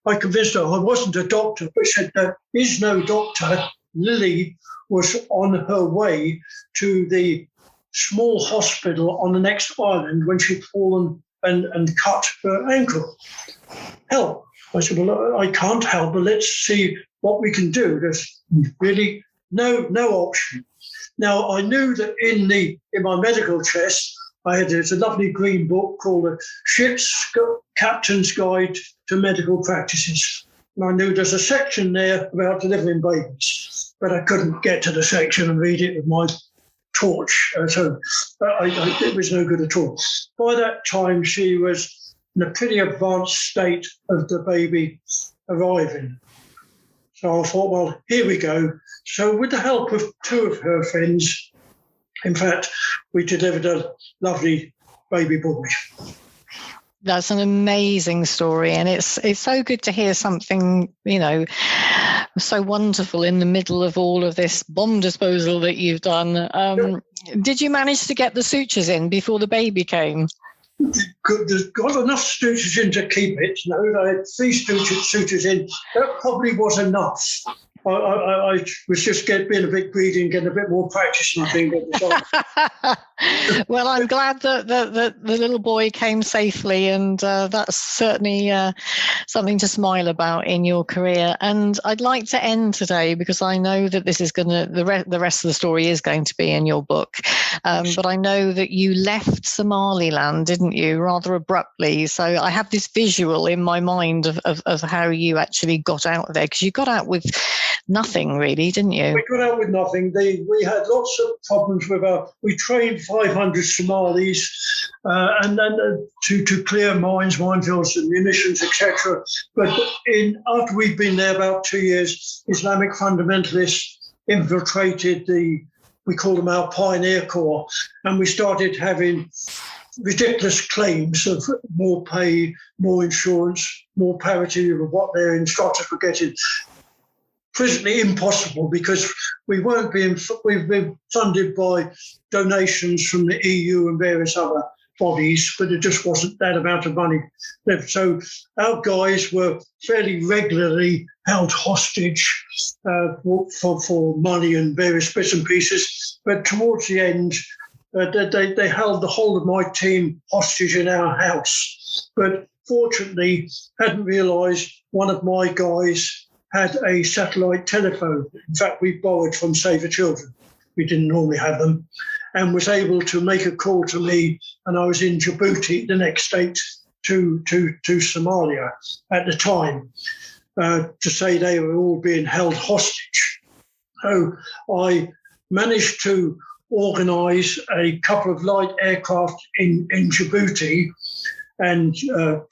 I convinced her I wasn't a doctor, but said there is no doctor. Lily was on her way to the small hospital on the next island when she'd fallen and cut her ankle. Help. I said, well, I can't help, but let's see what we can do. There's really no option. Now, I knew that in my medical chest, there's a lovely green book called A Ship's Captain's Guide to Medical Practices. And I knew there's a section there about delivering babies, but I couldn't get to the section and read it with my torch. So it was no good at all. By that time, she was in a pretty advanced state of the baby arriving. So I thought, well, here we go. So with the help of two of her friends, in fact, we delivered a lovely baby boy. That's an amazing story, and it's so good to hear something, so wonderful in the middle of all of this bomb disposal that you've done. Did you manage to get the sutures in before the baby came? Got enough sutures in to keep it. I had 3 sutures in. That probably was enough. I was just being a bit greedy and getting a bit more practice, I think. Well, I'm glad that the little boy came safely, and that's certainly something to smile about in your career. And I'd like to end today, because I know that this is the rest of the story is going to be in your book. But I know that you left Somaliland, didn't you, rather abruptly. So I have this visual in my mind of how you actually got out there, because you got out with nothing, really, didn't you? We got out with nothing. We had lots of problems with we trained 500 Somalis and then to clear minefields and munitions, etc. But after we'd been there about 2 years, Islamic fundamentalists infiltrated we call them our Pioneer Corps, and we started having ridiculous claims of more pay, more insurance, more parity of what their instructors were getting. Presently impossible, because we've been funded by donations from the EU and various other bodies, but it just wasn't that amount of money left. So our guys were fairly regularly held hostage for money and various bits and pieces. But towards the end, they held the whole of my team hostage in our house. But fortunately, hadn't realised one of my guys had a satellite telephone. In fact, we borrowed from Save the Children. We didn't normally have them, and was able to make a call to me. And I was in Djibouti, the next state to Somalia at the time, to say they were all being held hostage. So I managed to organise a couple of light aircraft in Djibouti, and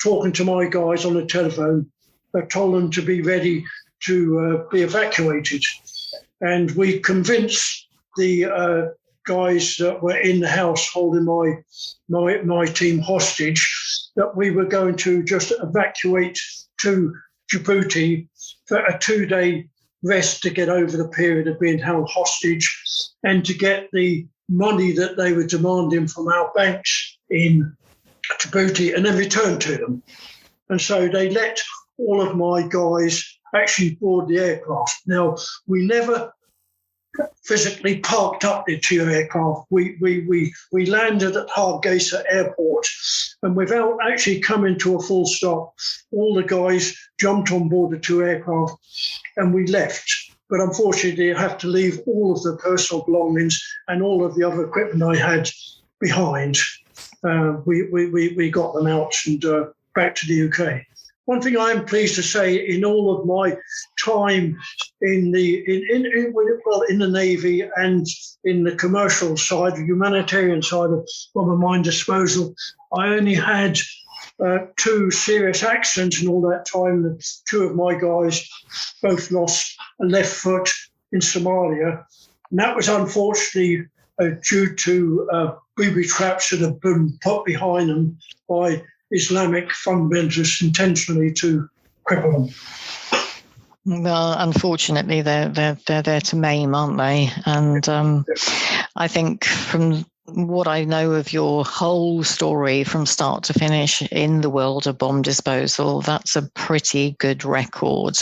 talking to my guys on the telephone, I told them to be ready to be evacuated. And we convinced the guys that were in the house holding my team hostage that we were going to just evacuate to Djibouti for a 2-day rest to get over the period of being held hostage, and to get the money that they were demanding from our banks in Djibouti and then return to them. And so they let all of my guys actually board the aircraft. Now, we never physically parked up the 2 aircraft. We landed at Hargeisa Airport, and without actually coming to a full stop, all the guys jumped on board the 2 aircraft and we left. But unfortunately, I have to leave all of the personal belongings and all of the other equipment I had behind. We got them out and back to the UK. one thing I am pleased to say, in all of my time in the Navy and in the commercial side, the humanitarian side of mine disposal, I only had 2 serious accidents in all that time. 2 of my guys both lost a left foot in Somalia. And that was unfortunately due to booby traps that have been put behind them by Islamic fundamentalists intentionally to cripple them. Well, unfortunately, they're there to maim, aren't they? And I think from what I know of your whole story from start to finish in the world of bomb disposal, that's a pretty good record.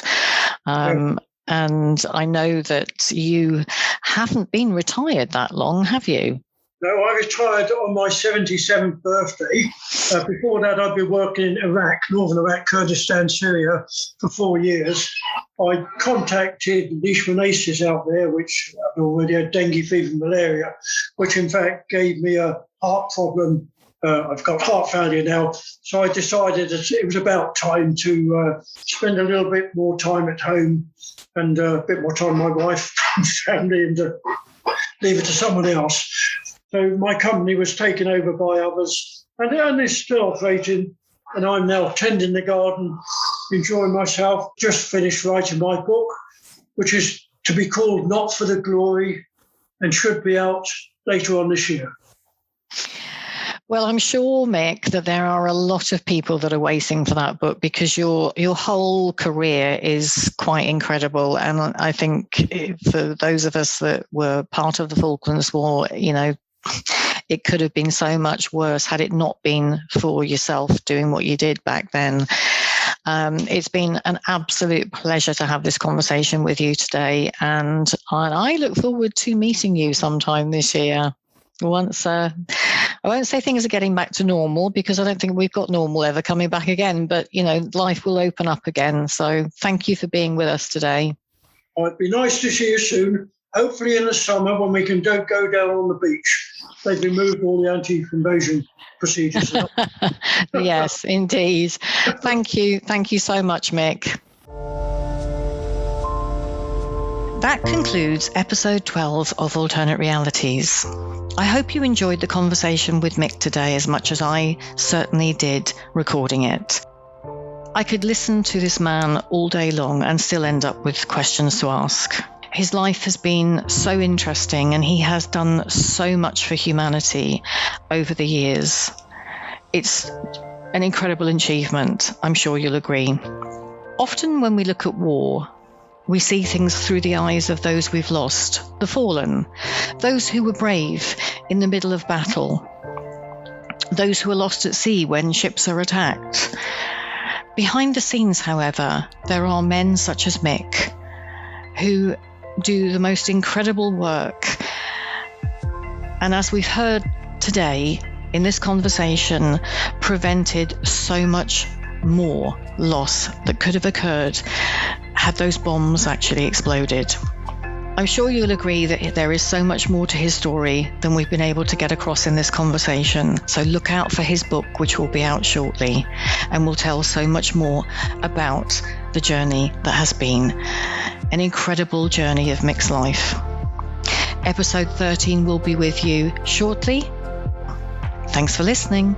And I know that you haven't been retired that long, have you? No, I retired on my 77th birthday. Before that, I'd been working in Iraq, northern Iraq, Kurdistan, Syria, for 4 years. I contacted leishmaniasis out there, which already had dengue fever and malaria, which in fact gave me a heart problem. I've got heart failure now. So I decided that it was about time to spend a little bit more time at home and a bit more time with my wife and family, and leave it to someone else. So my company was taken over by others, and it's still operating. And I'm now tending the garden, enjoying myself. Just finished writing my book, which is to be called Not for the Glory, and should be out later on this year. Well, I'm sure, Mick, that there are a lot of people that are waiting for that book, because your whole career is quite incredible. And I think for those of us that were part of the Falklands War, it could have been so much worse had it not been for yourself doing what you did back then. It's been an absolute pleasure to have this conversation with you today. And I look forward to meeting you sometime this year. Once, I won't say things are getting back to normal, because I don't think we've got normal ever coming back again, but, life will open up again. So thank you for being with us today. It'd be nice to see you soon, hopefully in the summer when we can go down on the beach. They've removed all the anti-invasion procedures. Yes, indeed. Thank you. Thank you so much, Mick. That concludes episode 12 of Alternate Realities. I hope you enjoyed the conversation with Mick today as much as I certainly did recording it. I could listen to this man all day long and still end up with questions to ask. His life has been so interesting, and he has done so much for humanity over the years. It's an incredible achievement, I'm sure you'll agree. Often when we look at war, we see things through the eyes of those we've lost, the fallen, those who were brave in the middle of battle, those who are lost at sea when ships are attacked. Behind the scenes, however, there are men such as Mick, who do the most incredible work. And as we've heard today in this conversation, prevented so much more loss that could have occurred had those bombs actually exploded. I'm sure you'll agree that there is so much more to his story than we've been able to get across in this conversation. So look out for his book, which will be out shortly, and will tell so much more about the journey that has been an incredible journey of Mick's life. Episode 13 will be with you shortly. Thanks for listening.